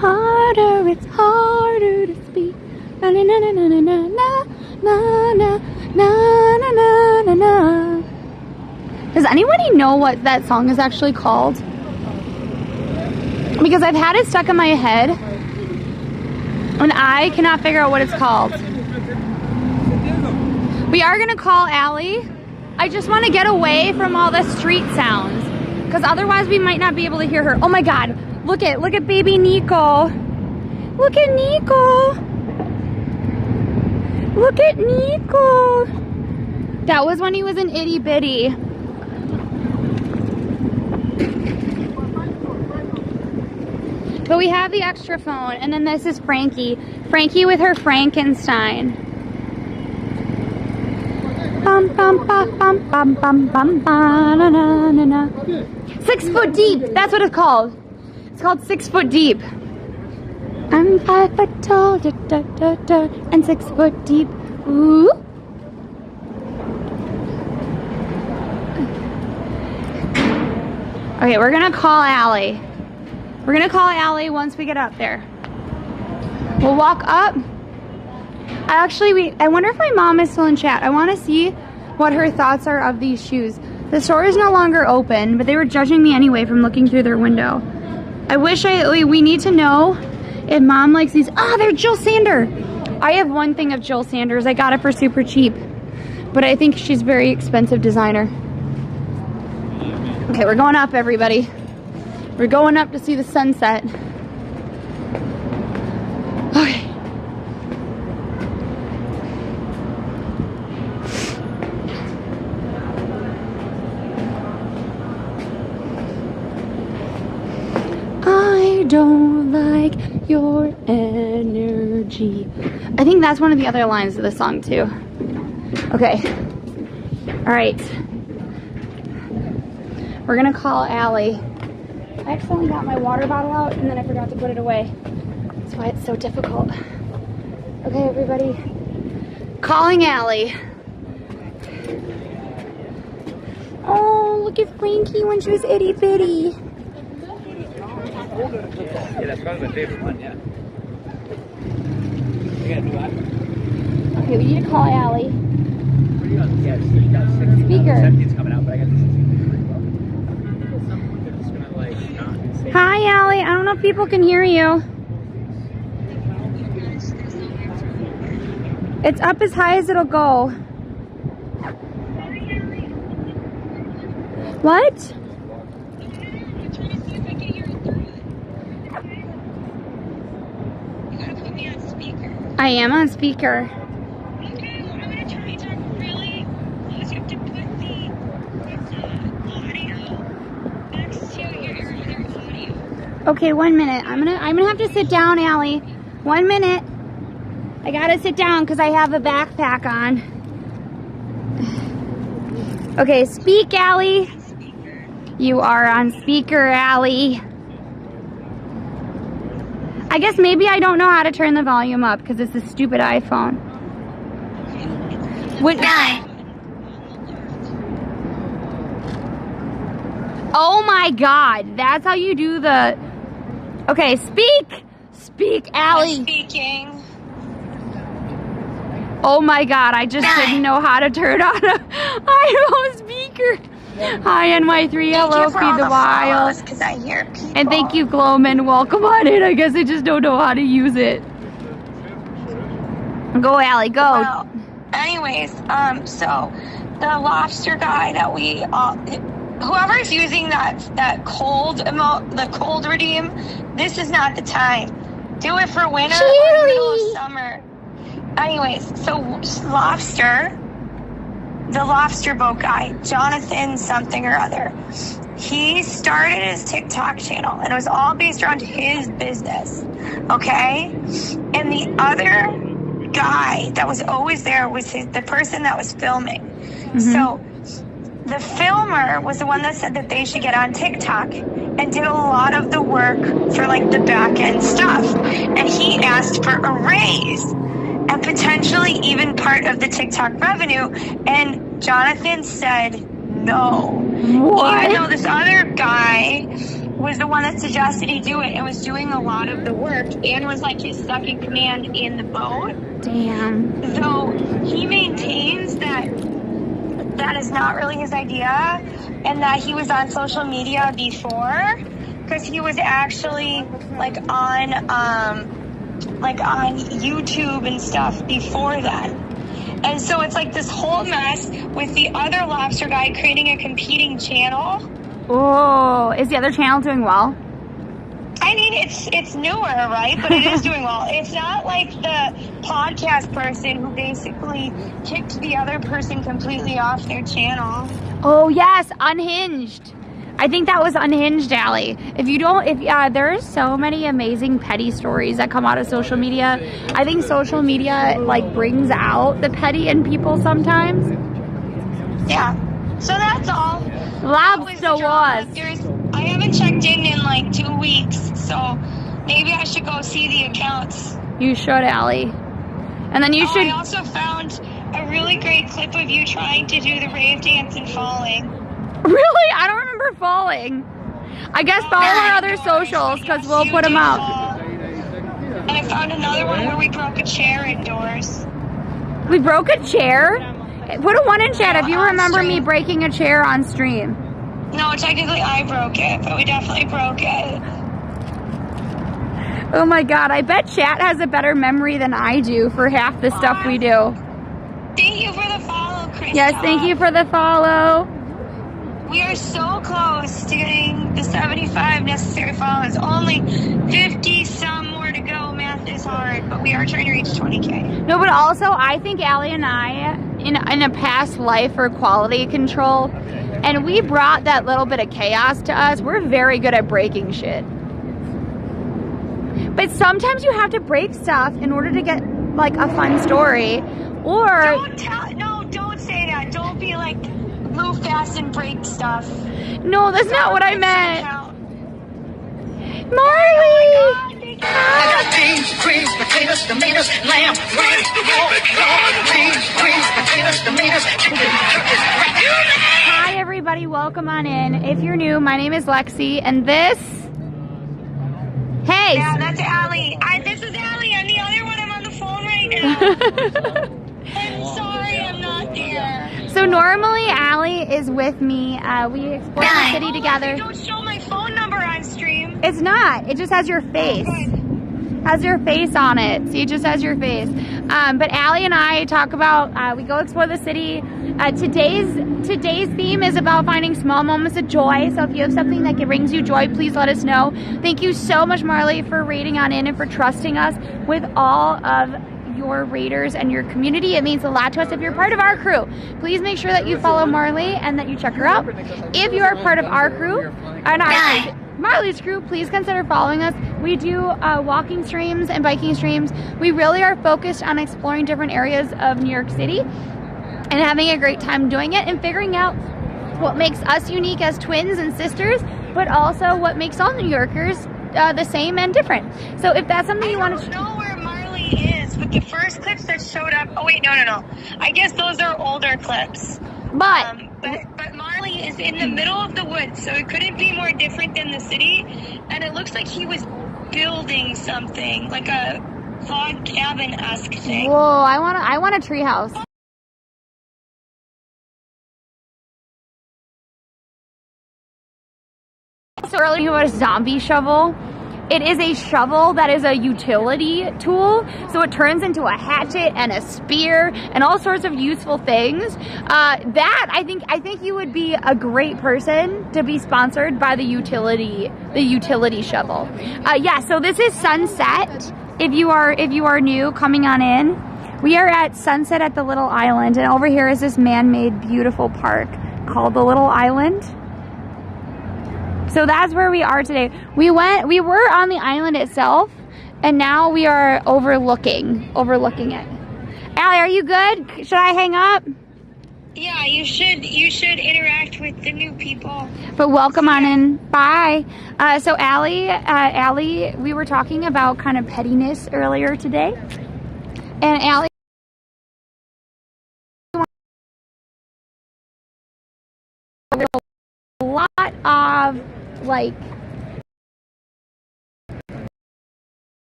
Speaker 1: Harder, it's harder to speak. Na na na na na na na na na na na na na. Does anybody know what that song is actually called? Because I've had it stuck in my head and I cannot figure out what it's called. We are gonna call Allie. I just want to get away from all the street sounds because otherwise we might not be able to hear her. Oh my God, look at baby Nico. Look at Nico. Look at Nico. That was when he was an itty bitty. But we have the extra phone, and then this is Frankie. Frankie with her Frankenstein. Bum bum bum bum bum bum bum na na na na. 6 foot deep. That's what it's called. It's called 6 foot deep. I'm 5 foot tall, da, da, da, da, and 6 foot deep. Ooh. Okay, we're gonna call Allie. We're gonna call Allie once we get up there. We'll walk up. I wonder if my mom is still in chat. I want to see what her thoughts are of these shoes. The store is no longer open, but they were judging me anyway from looking through their window. We need to know if mom likes these. Ah, they're Jill Sander. I have one thing of Jill Sanders. I got it for super cheap, but I think she's very expensive designer. Okay, we're going up, everybody. We're going up to see the sunset. Okay. I don't like your energy. I think that's one of the other lines of the song too. Okay. All right. We're gonna call Allie. I accidentally got my water bottle out and then I forgot to put it away. So That's why it's so difficult. Okay, everybody. Calling Allie. Oh, look at Frankie when she was itty bitty.
Speaker 2: Yeah, that's probably my favorite one, yeah. We gotta do that.
Speaker 1: Okay, we need to call Allie.
Speaker 2: Yeah, you got 60.
Speaker 1: Speaker.
Speaker 2: 70's coming out, but I got the 60 pretty well. They're just gonna like not say.
Speaker 1: Hi, Allie. I don't know if people can hear you. It's up as high as it'll go. What? I am on speaker.
Speaker 3: Okay, well, I'm gonna try to talk really close. You have to put the audio next to your other audio.
Speaker 1: Okay, 1 minute. I'm gonna have to sit down, Allie. 1 minute. I gotta sit down because I have a backpack on. Okay, speak, Allie. You are on speaker, Allie. I guess maybe I don't know how to turn the volume up because it's a stupid iPhone. What? Oh my God, that's how you do the. Okay, speak, Allie.
Speaker 3: Speaking.
Speaker 1: Oh my God, I just didn't know how to turn on a iPhone speaker. Hi NY3, hello, Feed the Wild.
Speaker 3: Because I hear people.
Speaker 1: And thank you, Glowman. Welcome on in. I guess I just don't know how to use it. Go, Allie, go.
Speaker 3: Well, anyways, so the lobster guy that we whoever's using that cold the cold redeem, this is not the time. Do it for winter or middle of summer. Anyways, so the lobster boat guy, Jonathan something or other, he started his TikTok channel and it was all based around his business, okay? And the other guy that was always there was the person that was filming. Mm-hmm. So the filmer was the one that said that they should get on TikTok and did a lot of the work for like the back end stuff. And he asked for a raise and potentially even part of the TikTok revenue. And Jonathan said no. What? Even though this other guy was the one that suggested he do it and was doing a lot of the work and was like his second command in the boat.
Speaker 1: Damn.
Speaker 3: So he maintains that is not really his idea and that he was on social media before because he was actually like on YouTube and stuff before that. And so it's like this whole mess with the other lobster guy creating a competing channel.
Speaker 1: Oh, is the other channel doing well?
Speaker 3: I mean, it's newer, right? But it is doing well. It's not like the podcast person who basically kicked the other person completely off their channel.
Speaker 1: Oh, yes, Unhinged. I think that was Unhinged, Allie. There's so many amazing petty stories that come out of social media. I think social media like brings out the petty in people sometimes.
Speaker 3: Yeah. So that's all.
Speaker 1: Lobster was.
Speaker 3: I haven't checked in like 2 weeks, so maybe I should go see the accounts.
Speaker 1: You should, Allie. And then you should.
Speaker 3: I also found a really great clip of you trying to do the rave dance and falling.
Speaker 1: Really? I don't remember falling. I guess follow our other socials because we'll put them out.
Speaker 3: And I found another one where we broke a chair indoors.
Speaker 1: We broke a chair? Put a 1 in chat if you remember me breaking a chair on stream.
Speaker 3: No, technically I broke it, but we definitely broke it.
Speaker 1: Oh my God, I bet chat has a better memory than I do for half the stuff we do.
Speaker 3: Thank you for the follow, Chris.
Speaker 1: Yes, thank you for the follow.
Speaker 3: We are so close to getting the 75 necessary follows. Only 50 some more to go. Math is hard, but we are trying to reach 20K.
Speaker 1: No, but also I think Allie and I, in a past life, were quality control. And we brought that little bit of chaos to us. We're very good at breaking shit. But sometimes you have to break stuff in order to get like a fun story. Or
Speaker 3: don't say that. Don't be like move fast and break stuff.
Speaker 1: No, that's not what I meant. Marley!
Speaker 3: Oh my God, thank
Speaker 7: I got beans, greens, potatoes, tomatoes, lamb, rice, beans, greens, potatoes, tomatoes, chicken, turkeys.
Speaker 1: Hi everybody, welcome on in. If you're new, my name is Lexi, and this... Hey!
Speaker 3: Yeah, that's Allie. This is Allie. I'm the other one. I'm on the phone right now. I'm sorry I'm not there.
Speaker 1: So normally Allie is with me. We explore the city together.
Speaker 3: Don't show my phone number on stream.
Speaker 1: It's not. It just has your face. Has your face on it. See, it just has your face. But Allie and I talk about, we go explore the city. Today's theme is about finding small moments of joy. So if you have something that brings you joy, please let us know. Thank you so much, Marley, for rating on in and for trusting us with all of your raiders and your community. It means a lot to us. If you're part of our crew, please make sure that you follow Marley and that you check her out. If you are part of our crew, and Marley's crew, please consider following us. We do walking streams and biking streams. We really are focused on exploring different areas of New York City and having a great time doing it and figuring out what makes us unique as twins and sisters, but also what makes all New Yorkers the same and different. So if that's something you want to...
Speaker 3: I don't know where Marley is, but the first clips that showed up... Oh, wait, no. I guess those are older clips.
Speaker 1: But
Speaker 3: Marley is in the middle of the woods, so it couldn't be more different than the city. And it looks like he was building something, like a log cabin-esque thing.
Speaker 1: whoa, I want a tree house. So earlier about a zombie shovel. It is a shovel that is a utility tool, so it turns into a hatchet and a spear and all sorts of useful things. That I think you would be a great person to be sponsored by the utility shovel. Yeah, so this is Sunset. If you are new coming on in, we are at Sunset at the Little Island, and over here is this man-made beautiful park called the Little Island. So that's where we are today. We were on the island itself, and now we are overlooking it. Allie, are you good? Should I hang up?
Speaker 3: Yeah, you should interact with the new people.
Speaker 1: But welcome on in. Bye. So Allie, we were talking about kind of pettiness earlier today, and Allie, a lot of like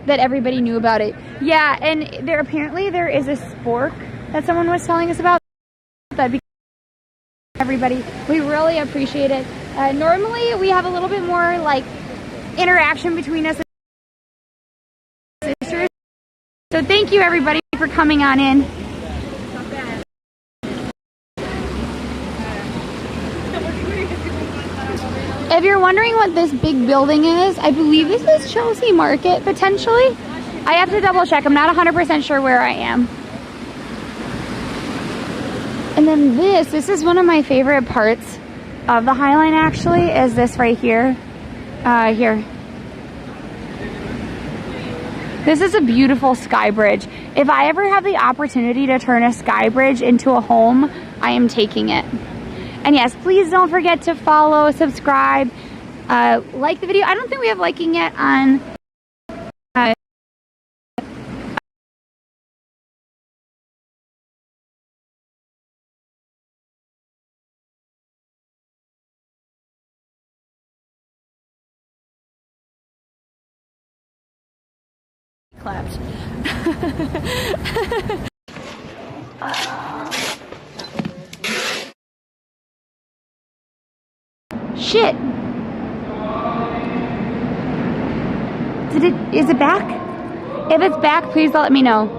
Speaker 1: that everybody knew about it. Yeah, and there is a spork that someone was telling us about that everybody, we really appreciate it. Normally we have a little bit more like interaction between us and sisters. So thank you everybody for coming on in. If you're wondering what this big building is, I believe this is Chelsea Market, potentially. I have to double check. I'm not 100% sure where I am. And then this is one of my favorite parts of the Highline, actually, is this right here. Here. This is a beautiful sky bridge. If I ever have the opportunity to turn a sky bridge into a home, I am taking it. And yes, please don't forget to follow, subscribe, like the video. I don't think we have liking yet on clapped. Shit. Is it back? If it's back, please let me know.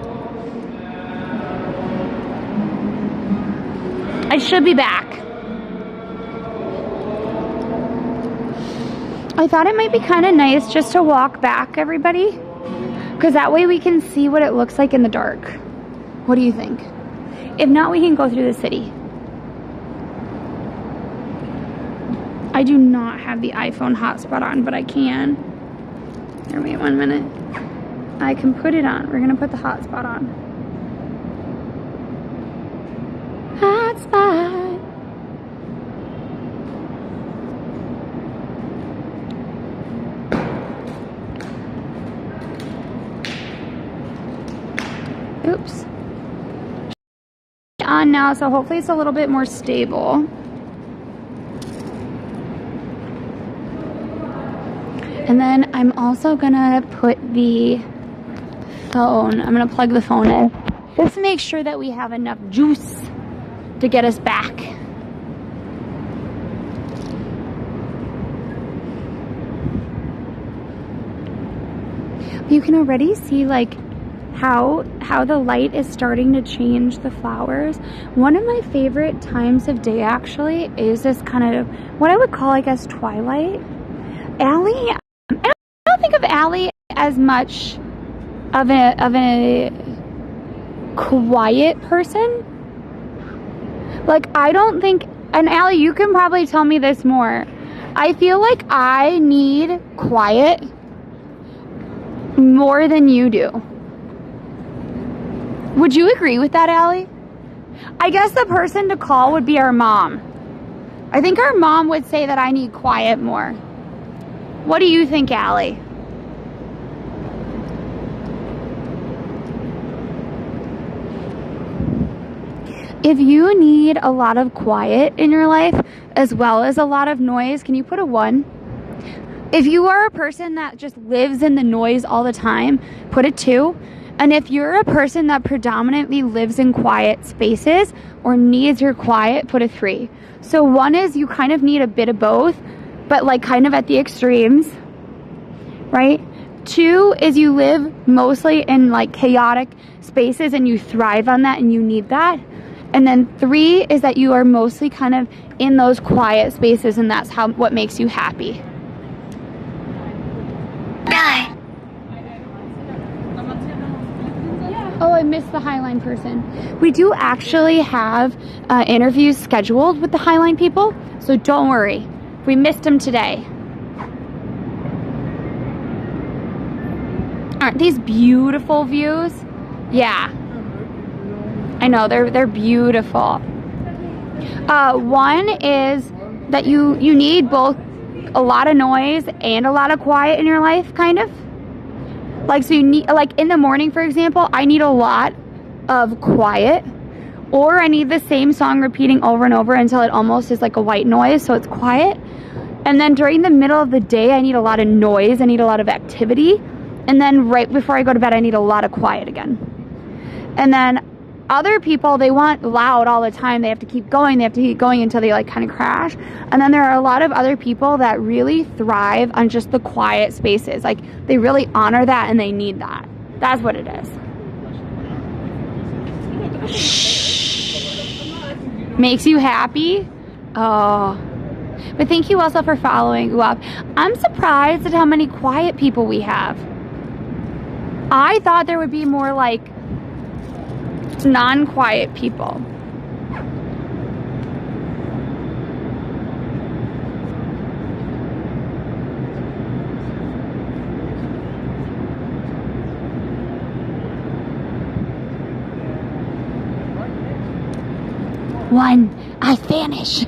Speaker 1: I should be back. I thought it might be kind of nice just to walk back, everybody, because that way we can see what it looks like in the dark. What do you think? If not, we can go through the city. I do not have the iPhone hotspot on, but I can. Here, wait 1 minute. I can put it on. We're gonna put the hotspot on. Hotspot. on now, so hopefully it's a little bit more stable. And then I'm also gonna put the phone, I'm gonna plug the phone in. Just to make sure that we have enough juice to get us back. You can already see like how the light is starting to change the flowers. One of my favorite times of day actually is this kind of what I would call, I guess, twilight. Allie, I don't think of Allie as much of a quiet person. Like, I don't think, and Allie, you can probably tell me this more. I feel like I need quiet more than you do. Would you agree with that, Allie? I guess the person to call would be our mom. I think our mom would say that I need quiet more. What do you think, Allie? If you need a lot of quiet in your life as well as a lot of noise, can you put a 1? If you are a person that just lives in the noise all the time, put a 2. And if you're a person that predominantly lives in quiet spaces or needs your quiet, put a 3. So 1 is you kind of need a bit of both, but like kind of at the extremes, right? 2 is you live mostly in like chaotic spaces and you thrive on that and you need that. And then 3 is that you are mostly kind of in those quiet spaces and that's what makes you happy. Oh, I missed the Highline person. We do actually have interviews scheduled with the Highline people, so don't worry. We missed them today. Aren't these beautiful views? Yeah. I know, they're beautiful. 1 is that you need both a lot of noise and a lot of quiet in your life, kind of. Like, so you need, like in the morning, for example, I need a lot of quiet, or I need the same song repeating over and over until it almost is like a white noise, so it's quiet. And then during the middle of the day, I need a lot of noise, I need a lot of activity. And then right before I go to bed, I need a lot of quiet again. And then other people, they want loud all the time. They have to keep going until they like kind of crash. And then there are a lot of other people that really thrive on just the quiet spaces. Like, they really honor that and they need that. That's what it is. Shh. Makes you happy? Oh. But thank you also for following up. I'm surprised at how many quiet people we have. I thought there would be more like non-quiet people. One, I vanish.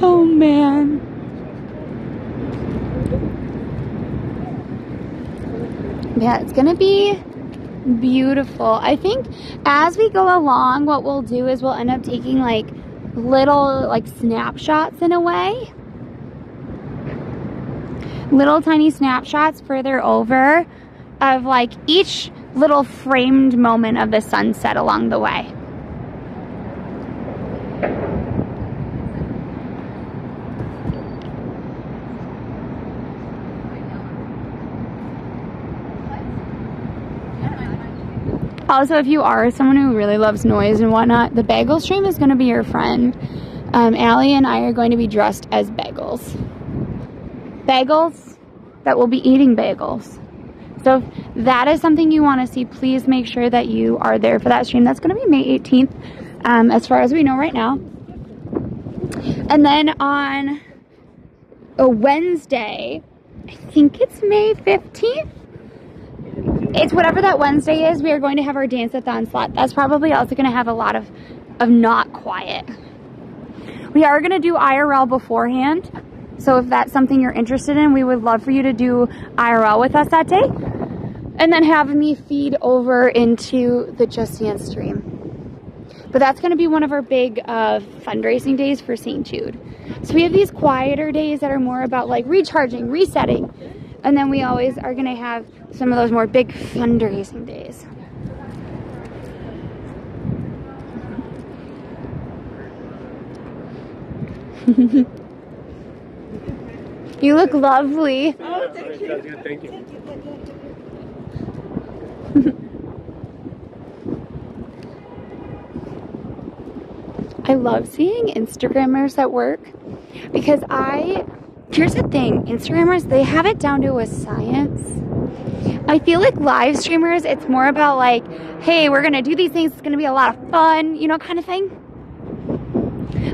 Speaker 1: Oh man. Yeah, it's gonna be beautiful. I think as we go along, what we'll do is we'll end up taking like little like snapshots in a way. Little tiny snapshots further over of like each little framed moment of the sunset along the way. Also, if you are someone who really loves noise and whatnot, the bagel stream is going to be your friend. Allie and I are going to be dressed as bagels. Bagels that will be eating bagels. So if that is something you want to see, please make sure that you are there for that stream. That's going to be May 18th, as far as we know right now. And then on a Wednesday, I think it's May 15th. It's whatever that Wednesday is, we are going to have our dance-a-thon slot. That's probably also going to have a lot of not quiet. We are going to do IRL beforehand. So if that's something you're interested in, we would love for you to do IRL with us that day. And then have me feed over into the Just Dance stream. But that's going to be one of our big fundraising days for St. Jude. So we have these quieter days that are more about like recharging, resetting. And then we always are going to have some of those more big fundraising days. You look lovely.
Speaker 2: Oh, thank you. Thank you.
Speaker 1: I love seeing Instagrammers at work because here's the thing, Instagrammers, they have it down to a science. I feel like live streamers, it's more about like, hey, we're gonna do these things, it's gonna be a lot of fun, you know, kind of thing.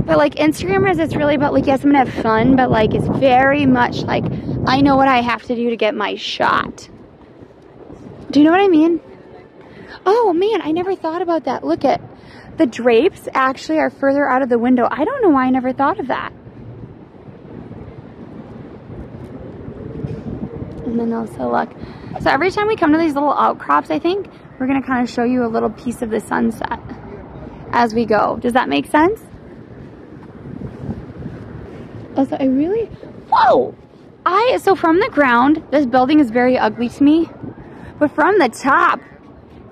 Speaker 1: But like Instagrammers, it's really about like, yes, I'm gonna have fun, but like it's very much like, I know what I have to do to get my shot. Do you know what I mean? Oh man, I never thought about that. Look at, the drapes actually are further out of the window. I don't know why I never thought of that. And then also look. So every time we come to these little outcrops, I think, we're gonna kind of show you a little piece of the sunset as we go. Does that make sense? Also, I really, whoa! So from the ground, this building is very ugly to me. But from the top,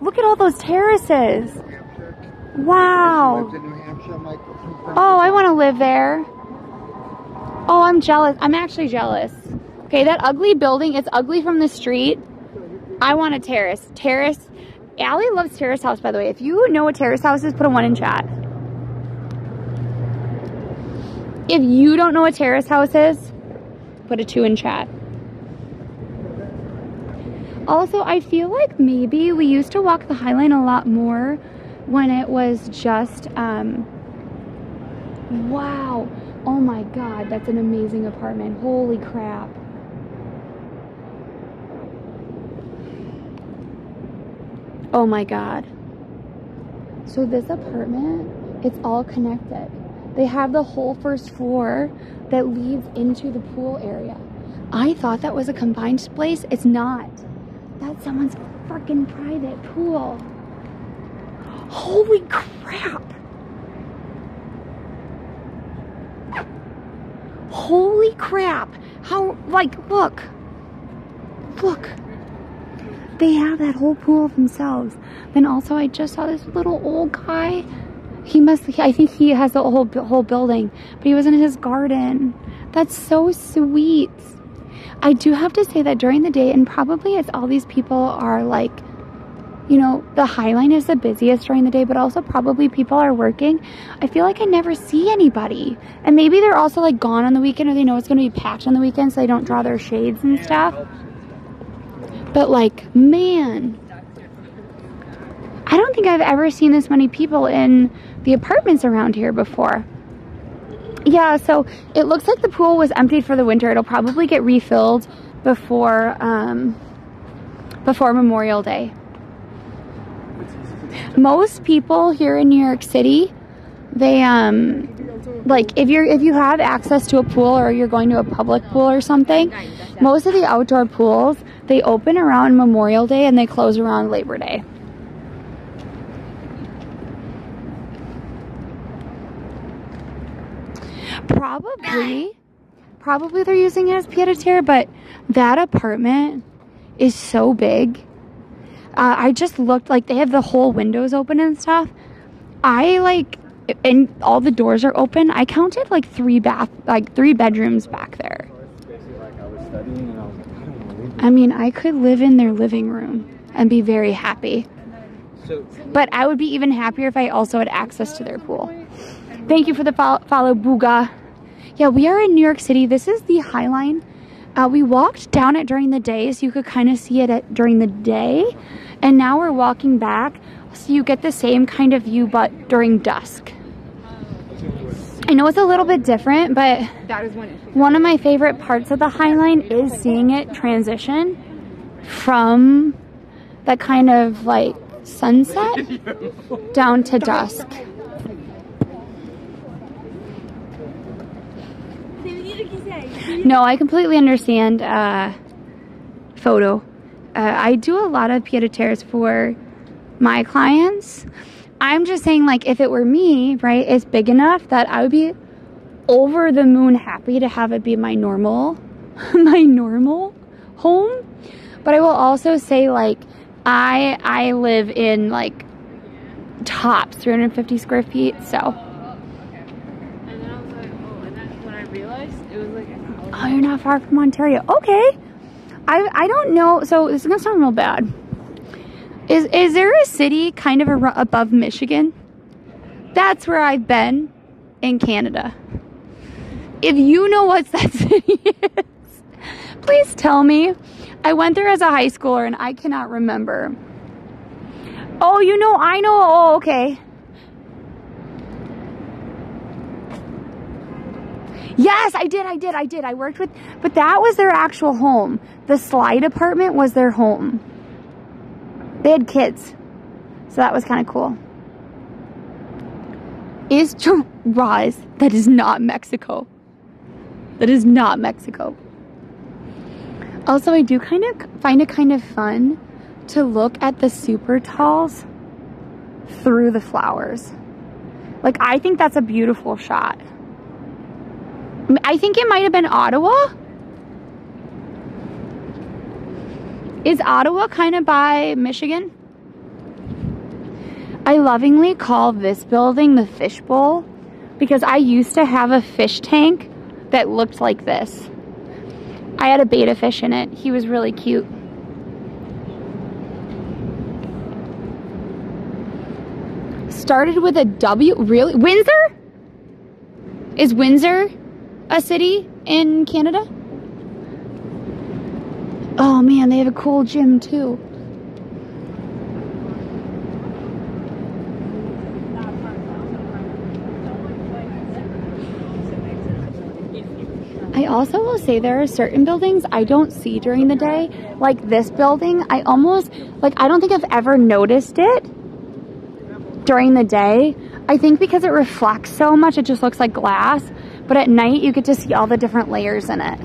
Speaker 1: look at all those terraces. Wow. Oh, I want to live there. Oh, I'm jealous. I'm actually jealous. Okay, that ugly building, it's ugly from the street. I want a terrace. Terrace. Allie loves terrace house, by the way. If you know what terrace house is, put a 1 in chat. If you don't know what terrace house is, put a 2 in chat. Also, I feel like maybe we used to walk the Highline a lot more when it was just, wow. Oh my God, that's an amazing apartment. Holy crap. Oh my God. So this apartment, it's all connected. They have the whole first floor that leads into the pool area. I thought that was a combined place. It's not. That's someone's freaking private pool. Holy crap. Holy crap. How, like, look. Look. They have that whole pool themselves. Then also I just saw this little old guy. I think he has the whole building, but he was in his garden. That's so sweet. I do have to say that during the day, and probably it's all these people are like, you know, the Highline is the busiest during the day, but also probably people are working. I feel like I never see anybody. And maybe they're also like gone on the weekend, or they know it's going to be packed on the weekend, so they don't draw their shades and stuff. But like, man, I don't think I've ever seen this many people in the apartments around here before. Yeah, so it looks like the pool was emptied for the winter. It'll probably get refilled before Memorial Day. Most people here in New York City, they like if you have access to a pool, or you're going to a public pool or something, most of the outdoor pools, they open around Memorial Day and they close around Labor Day. Probably they're using it as pied-à-terre, but that apartment is so big. I just looked, like, they have the whole windows open and stuff. And all the doors are open. I counted like 3 bedrooms back there. I mean, I could live in their living room and be very happy. But I would be even happier if I also had access to their pool. Thank you for the follow, Booga. Yeah, we are in New York City. This is the Highline. We walked down it during the day, so you could kind of see it during the day. And now we're walking back, so you get the same kind of view, but during dusk. I know it's a little bit different, but one of my favorite parts of the Highline is seeing it transition from that kind of like sunset down to dusk. No, I completely understand photo. I do a lot of pied-à-terres for my clients, I'm just saying, like, if it were me, right, it's big enough that I would be over the moon happy to have it be my normal home. But I will also say, like, I live in, like, tops 350 square feet, so.
Speaker 5: And then I was like, oh, and then when I realized it was like an hour.
Speaker 1: Oh, you're not far from Ontario. Okay. I don't know. So this is gonna sound real bad. Is there a city kind of above Michigan? That's where I've been in Canada. If you know what that city is, please tell me. I went there as a high schooler and I cannot remember. Oh, you know, I know. Oh, okay. Yes, I did. I worked with, but that was their actual home. The slide apartment was their home. They had kids. So that was kind of cool. Is Roz, that is not Mexico. That is not Mexico. Also, I do kind of find it kind of fun to look at the super talls through the flowers. Like, I think that's a beautiful shot. I think it might have been Ottawa. Is Ottawa kind of by Michigan? I lovingly call this building the fish bowl because I used to have a fish tank that looked like this. I had a betta fish in it. He was really cute. Started with a W. Really? Windsor? Is Windsor a city in Canada? Oh man, they have a cool gym too. I also will say there are certain buildings I don't see during the day. Like this building, I don't think I've ever noticed it during the day. I think because it reflects so much, it just looks like glass. But at night, you get to see all the different layers in it.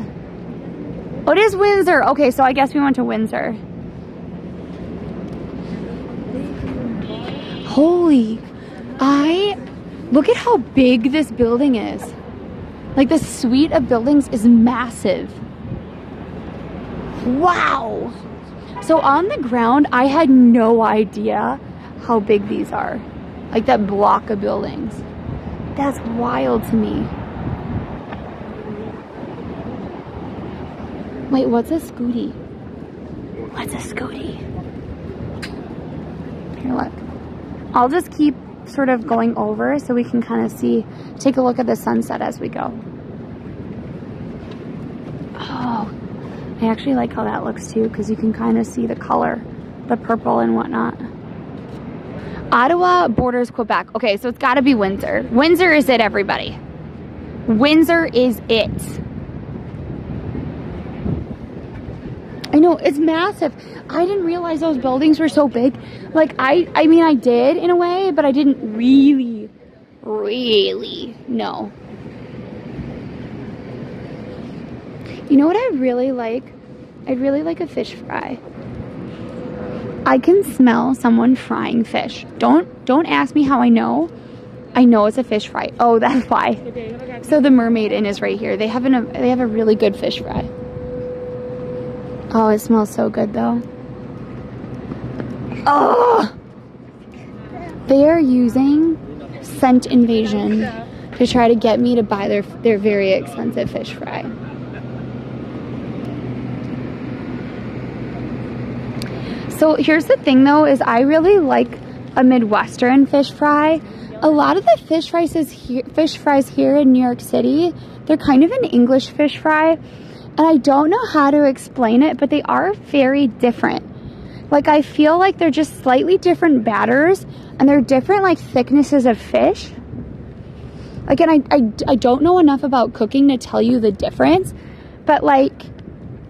Speaker 1: Oh, it is Windsor. Okay, so I guess we went to Windsor. Holy, look at how big this building is. Like, the suite of buildings is massive. Wow. So on the ground, I had no idea how big these are. Like that block of buildings. That's wild to me. Wait, what's a scooty? What's a scooty? Here, look. I'll just keep sort of going over so we can kind of take a look at the sunset as we go. Oh, I actually like how that looks too, because you can kind of see the color, the purple and whatnot. Ottawa borders Quebec. Okay, so it's got to be Windsor. Windsor is it, everybody. Windsor is it. I know, it's massive. I didn't realize those buildings were so big. Like, I mean, I did in a way, but I didn't really know. You know what I really like? I'd really like a fish fry. I can smell someone frying fish. Don't ask me how I know. I know it's a fish fry. Oh, that's why. So the Mermaid Inn is right here. They have a really good fish fry. Oh, it smells so good though. Oh! They are using scent invasion to try to get me to buy their very expensive fish fry. So here's the thing though, is I really like a Midwestern fish fry. A lot of the fish fries here in New York City, they're kind of an English fish fry. And I don't know how to explain it, but they are very different. Like, I feel like they're just slightly different batters, and they're different, like, thicknesses of fish. Again, I don't know enough about cooking to tell you the difference, but, like,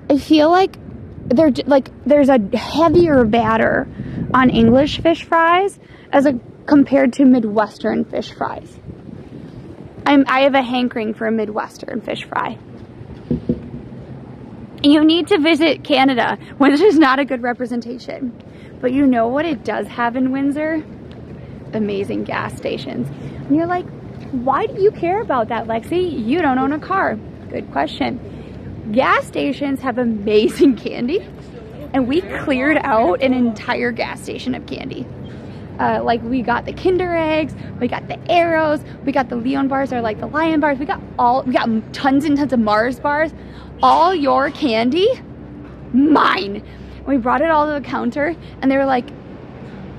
Speaker 1: I feel like there's a heavier batter on English fish fries compared to Midwestern fish fries. I have a hankering for a Midwestern fish fry. You need to visit Canada. Windsor is not a good representation. But you know what it does have in Windsor? amazing gas stations. And you're like, why do you care about that, Lexi? You don't own a car. Good question. Gas stations have amazing candy, and we cleared out an entire gas station of candy. Like we got the Kinder Eggs, we got the Arrows, we got the Leon bars, or like the Lion bars, we got tons and tons of Mars bars. All your candy, mine. We brought it all to the counter, and they were like,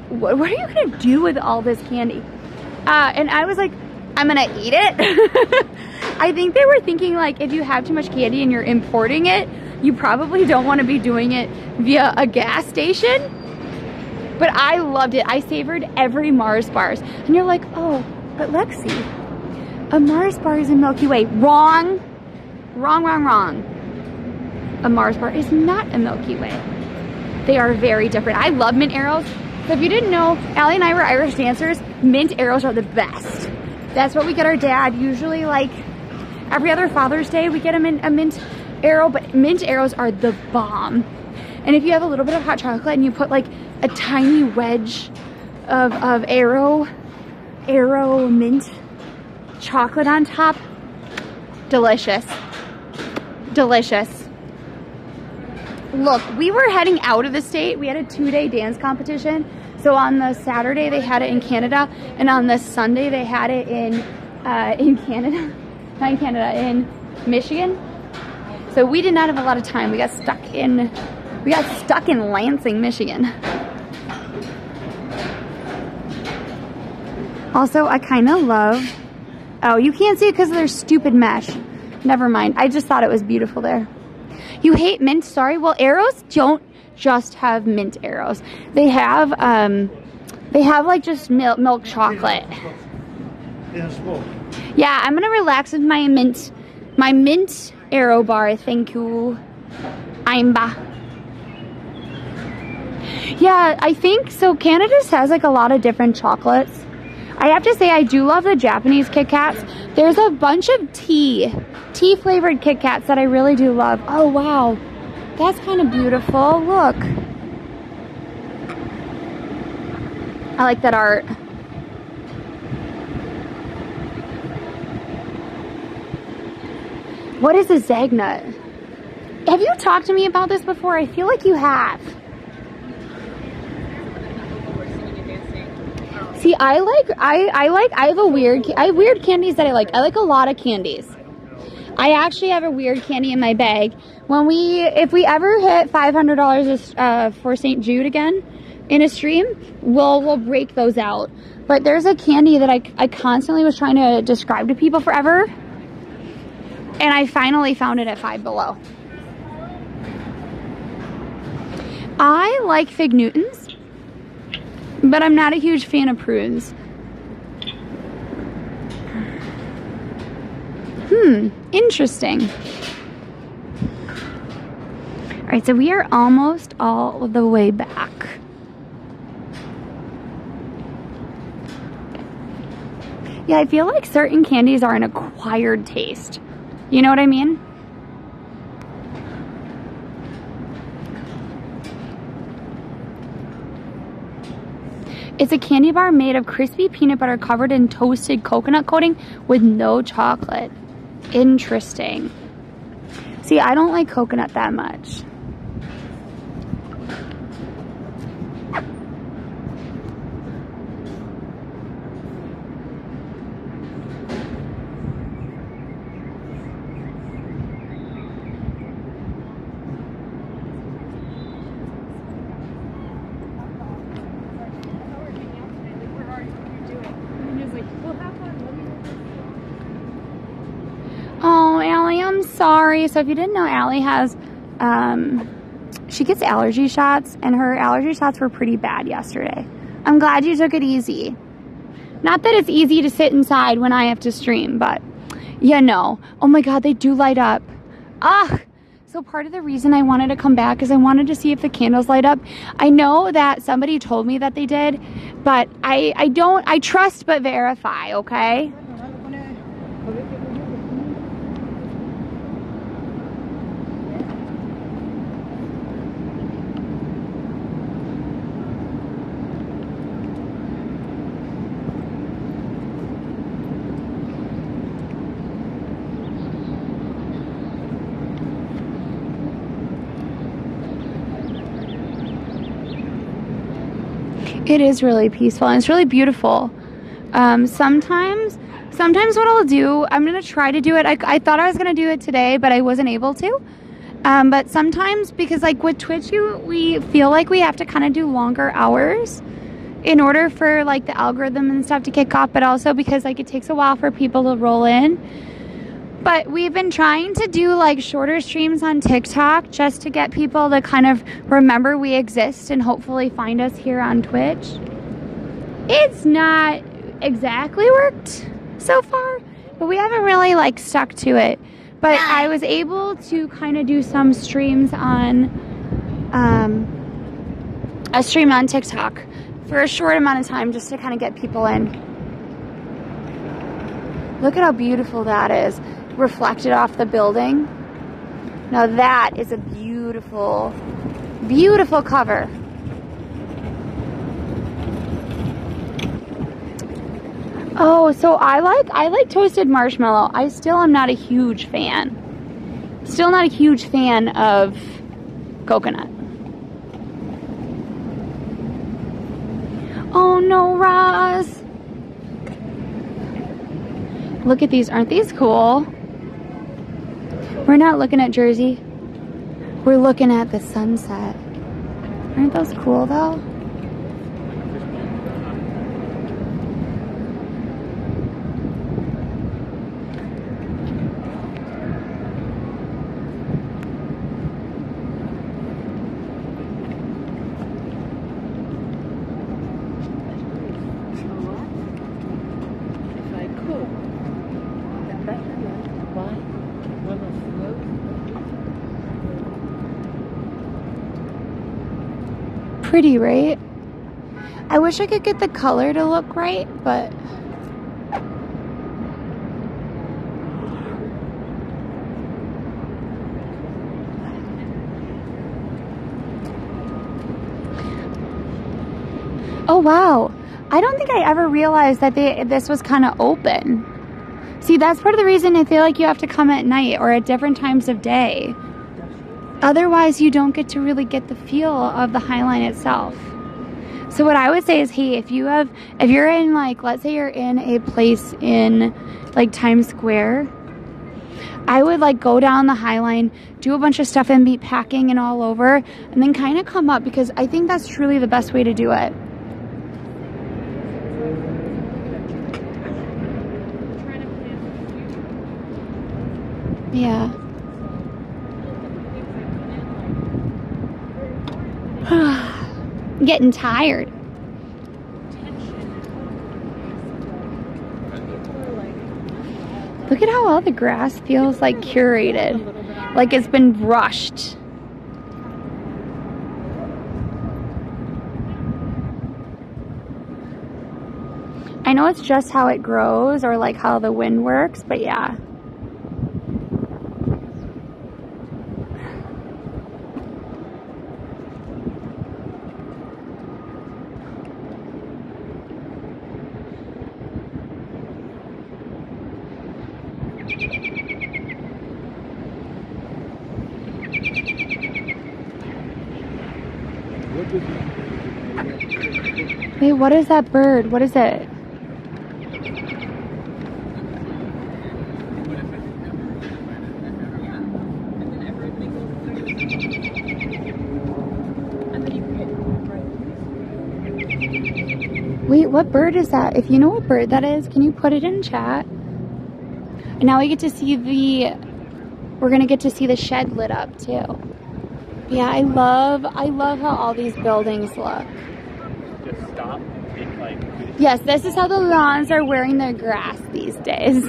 Speaker 1: what are you gonna do with all this candy? And I was like, I'm gonna eat it. I think they were thinking like, if you have too much candy and you're importing it, you probably don't want to be doing it via a gas station. But I loved it. I savored every Mars bars. And you're like, oh, but Lexi, a Mars bar is a Milky Way. Wrong. Wrong, wrong, wrong. A Mars bar is not a Milky Way. They are very different. I love mint arrows. So if you didn't know, Allie and I were Irish dancers. Mint arrows are the best. That's what we get our dad. Usually like every other Father's Day, we get a mint arrow, but mint arrows are the bomb. And if you have a little bit of hot chocolate and you put like a tiny wedge of arrow mint chocolate on top, delicious. Delicious. Look, we were heading out of the state. We had a 2-day dance competition. So on the Saturday they had it in Canada, and on the Sunday they had it in Canada, not in Canada, in Michigan. So we did not have a lot of time. We got stuck in Lansing, Michigan. Also, I kind of love, oh, you can't see it because of their stupid mesh. Never mind. I just thought it was beautiful there. You hate mint? Sorry. Well, arrows don't just have mint arrows. They have like just milk chocolate. Yeah, I'm gonna relax with my mint arrow bar. Thank you. Yeah, I think so. Canada has like a lot of different chocolates. I have to say, I do love the Japanese Kit Kats. There's a bunch of tea flavored Kit Kats that I really do love. Oh wow, that's kind of beautiful. Look, I like that art. What is a Zagnut? Have you talked to me about this before? I feel like you have. See, I have weird candies that I like. I like a lot of candies. I actually have a weird candy in my bag. If we ever hit $500 for St. Jude again in a stream, we'll break those out. But there's a candy that I constantly was trying to describe to people forever, and I finally found it at Five Below. I like Fig Newtons, but I'm not a huge fan of prunes. Interesting. All right, so we are almost all the way back. Yeah, I feel like certain candies are an acquired taste. You know what I mean? It's a candy bar made of crispy peanut butter covered in toasted coconut coating with no chocolate. Interesting. See, I don't like coconut that much. Oh, Allie, I'm sorry. So if you didn't know, Allie has, she gets allergy shots, and her allergy shots were pretty bad yesterday. I'm glad you took it easy. Not that it's easy to sit inside when I have to stream, but you know. Oh my God, they do light up. So part of the reason I wanted to come back is I wanted to see if the candles light up. I know that somebody told me that they did, but I trust but verify, okay? It is really peaceful and it's really beautiful. Sometimes what I'll do, I'm going to try to do it. I thought I was going to do it today, but I wasn't able to. But sometimes, because like with Twitch, we feel like we have to kind of do longer hours in order for like the algorithm and stuff to kick off, but also because like it takes a while for people to roll in. But we've been trying to do like shorter streams on TikTok just to get people to kind of remember we exist and hopefully find us here on Twitch. It's not exactly worked so far, but we haven't really like stuck to it. But I was able to kind of do some streams on a stream on TikTok for a short amount of time just to kind of get people in. Look at how beautiful that is, reflected off the building. Now that is a beautiful, beautiful cover. Oh, so I like toasted marshmallow. I still am not a huge fan. Still not a huge fan of coconut. Oh no, Roz. Look at these. Aren't these cool? We're not looking at Jersey. We're looking at the sunset. Aren't those cool though? Pretty, right? I wish I could get the color to look right, but oh wow, I don't think I ever realized that this was kind of open. See, that's part of the reason I feel like you have to come at night or at different times of day. Otherwise, you don't get to really get the feel of the Highline itself. So what I would say is, hey, if you're in like, let's say you're in a place in like Times Square, I would like go down the Highline, do a bunch of stuff in Meatpacking and all over, and then kind of come up, because I think that's truly the best way to do it. Yeah. I'm getting tired. Look at how all the grass feels like curated, like it's been brushed. I know it's just how it grows or like how the wind works, but yeah. Wait, what is that bird? What is it? Wait, what bird is that? If you know what bird that is, can you put it in chat? And now we get to see we're gonna get to see the shed lit up too. Yeah, I love how all these buildings look.
Speaker 2: Just stop. Like,
Speaker 1: yes, this is how the lawns are wearing their grass these days.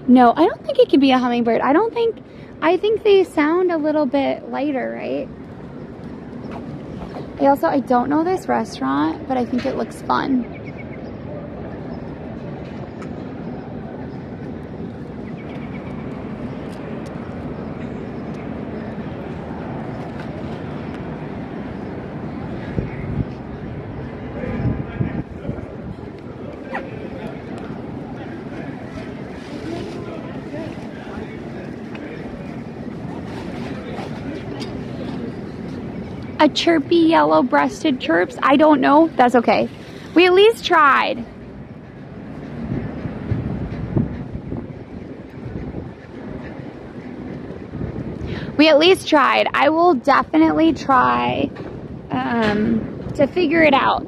Speaker 1: No, I don't think it could be a hummingbird. I think they sound a little bit lighter, right? I don't know this restaurant, but I think it looks fun. a chirpy yellow-breasted chirps. I don't know. That's okay. We at least tried. We at least tried. I will definitely try to figure it out.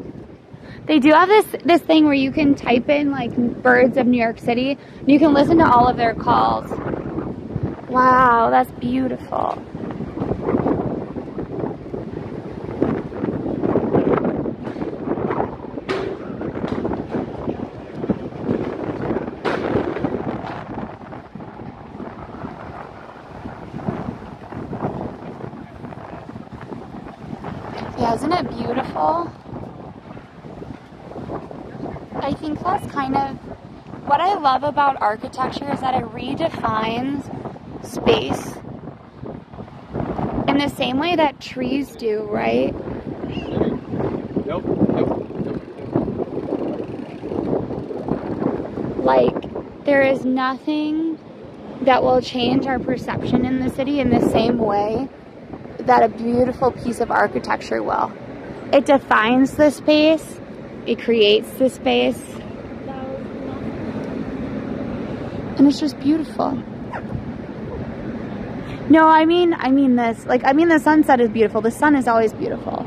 Speaker 1: They do have this thing where you can type in like birds of New York City and you can listen to all of their calls. Wow, that's beautiful. Yeah, isn't it beautiful? I think that's kind of what I love about architecture is that it redefines space in the same way that trees do, right?
Speaker 2: Yep.
Speaker 1: Like, there is nothing that will change our perception in the city in the same way that a beautiful piece of architecture will. It defines the space, it creates the space, and it's just beautiful. No, I mean this. Like, I mean the sunset is beautiful. The sun is always beautiful.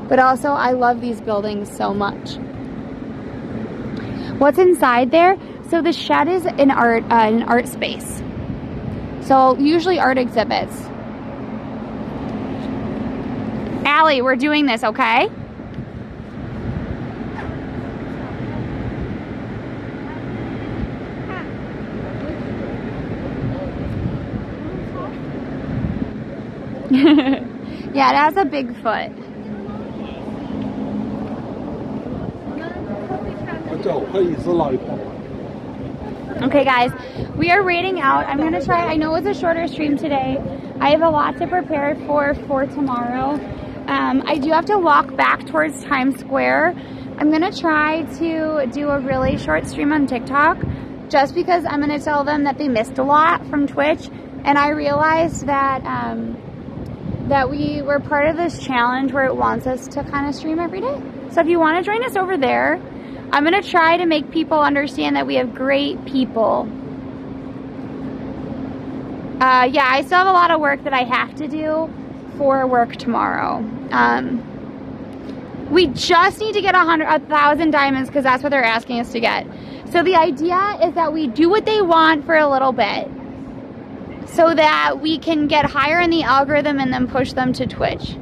Speaker 1: But also, I love these buildings so much. What's inside there? So the shed is an art space. So usually art exhibits. Allie, we're doing this, okay? Yeah, it has a big foot. Okay guys, we are rating out. I'm gonna try, I know it's a shorter stream today. I have a lot to prepare for tomorrow. I do have to walk back towards Times Square. I'm gonna try to do a really short stream on TikTok just because I'm gonna tell them that they missed a lot from Twitch, and I realized that that we were part of this challenge where it wants us to kind of stream every day. So if you want to join us over there, I'm gonna try to make people understand that we have great people. Yeah, I still have a lot of work that I have to do for work tomorrow. We just need to get 1,000 diamonds because that's what they're asking us to get. So the idea is that we do what they want for a little bit so that we can get higher in the algorithm and then push them to Twitch.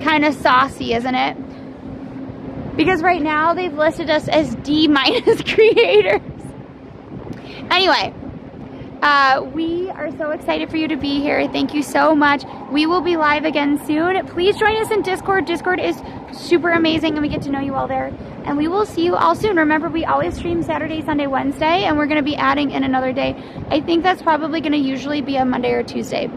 Speaker 1: Kind of saucy, isn't it? Because right now they've listed us as D- creators. Anyway, we are so excited for you to be here. Thank you so much. We will be live again soon. Please join us in Discord. Discord is super amazing and we get to know you all there. And we will see you all soon. Remember, we always stream Saturday, Sunday, Wednesday, and we're going to be adding in another day. I think that's probably going to usually be a Monday or Tuesday.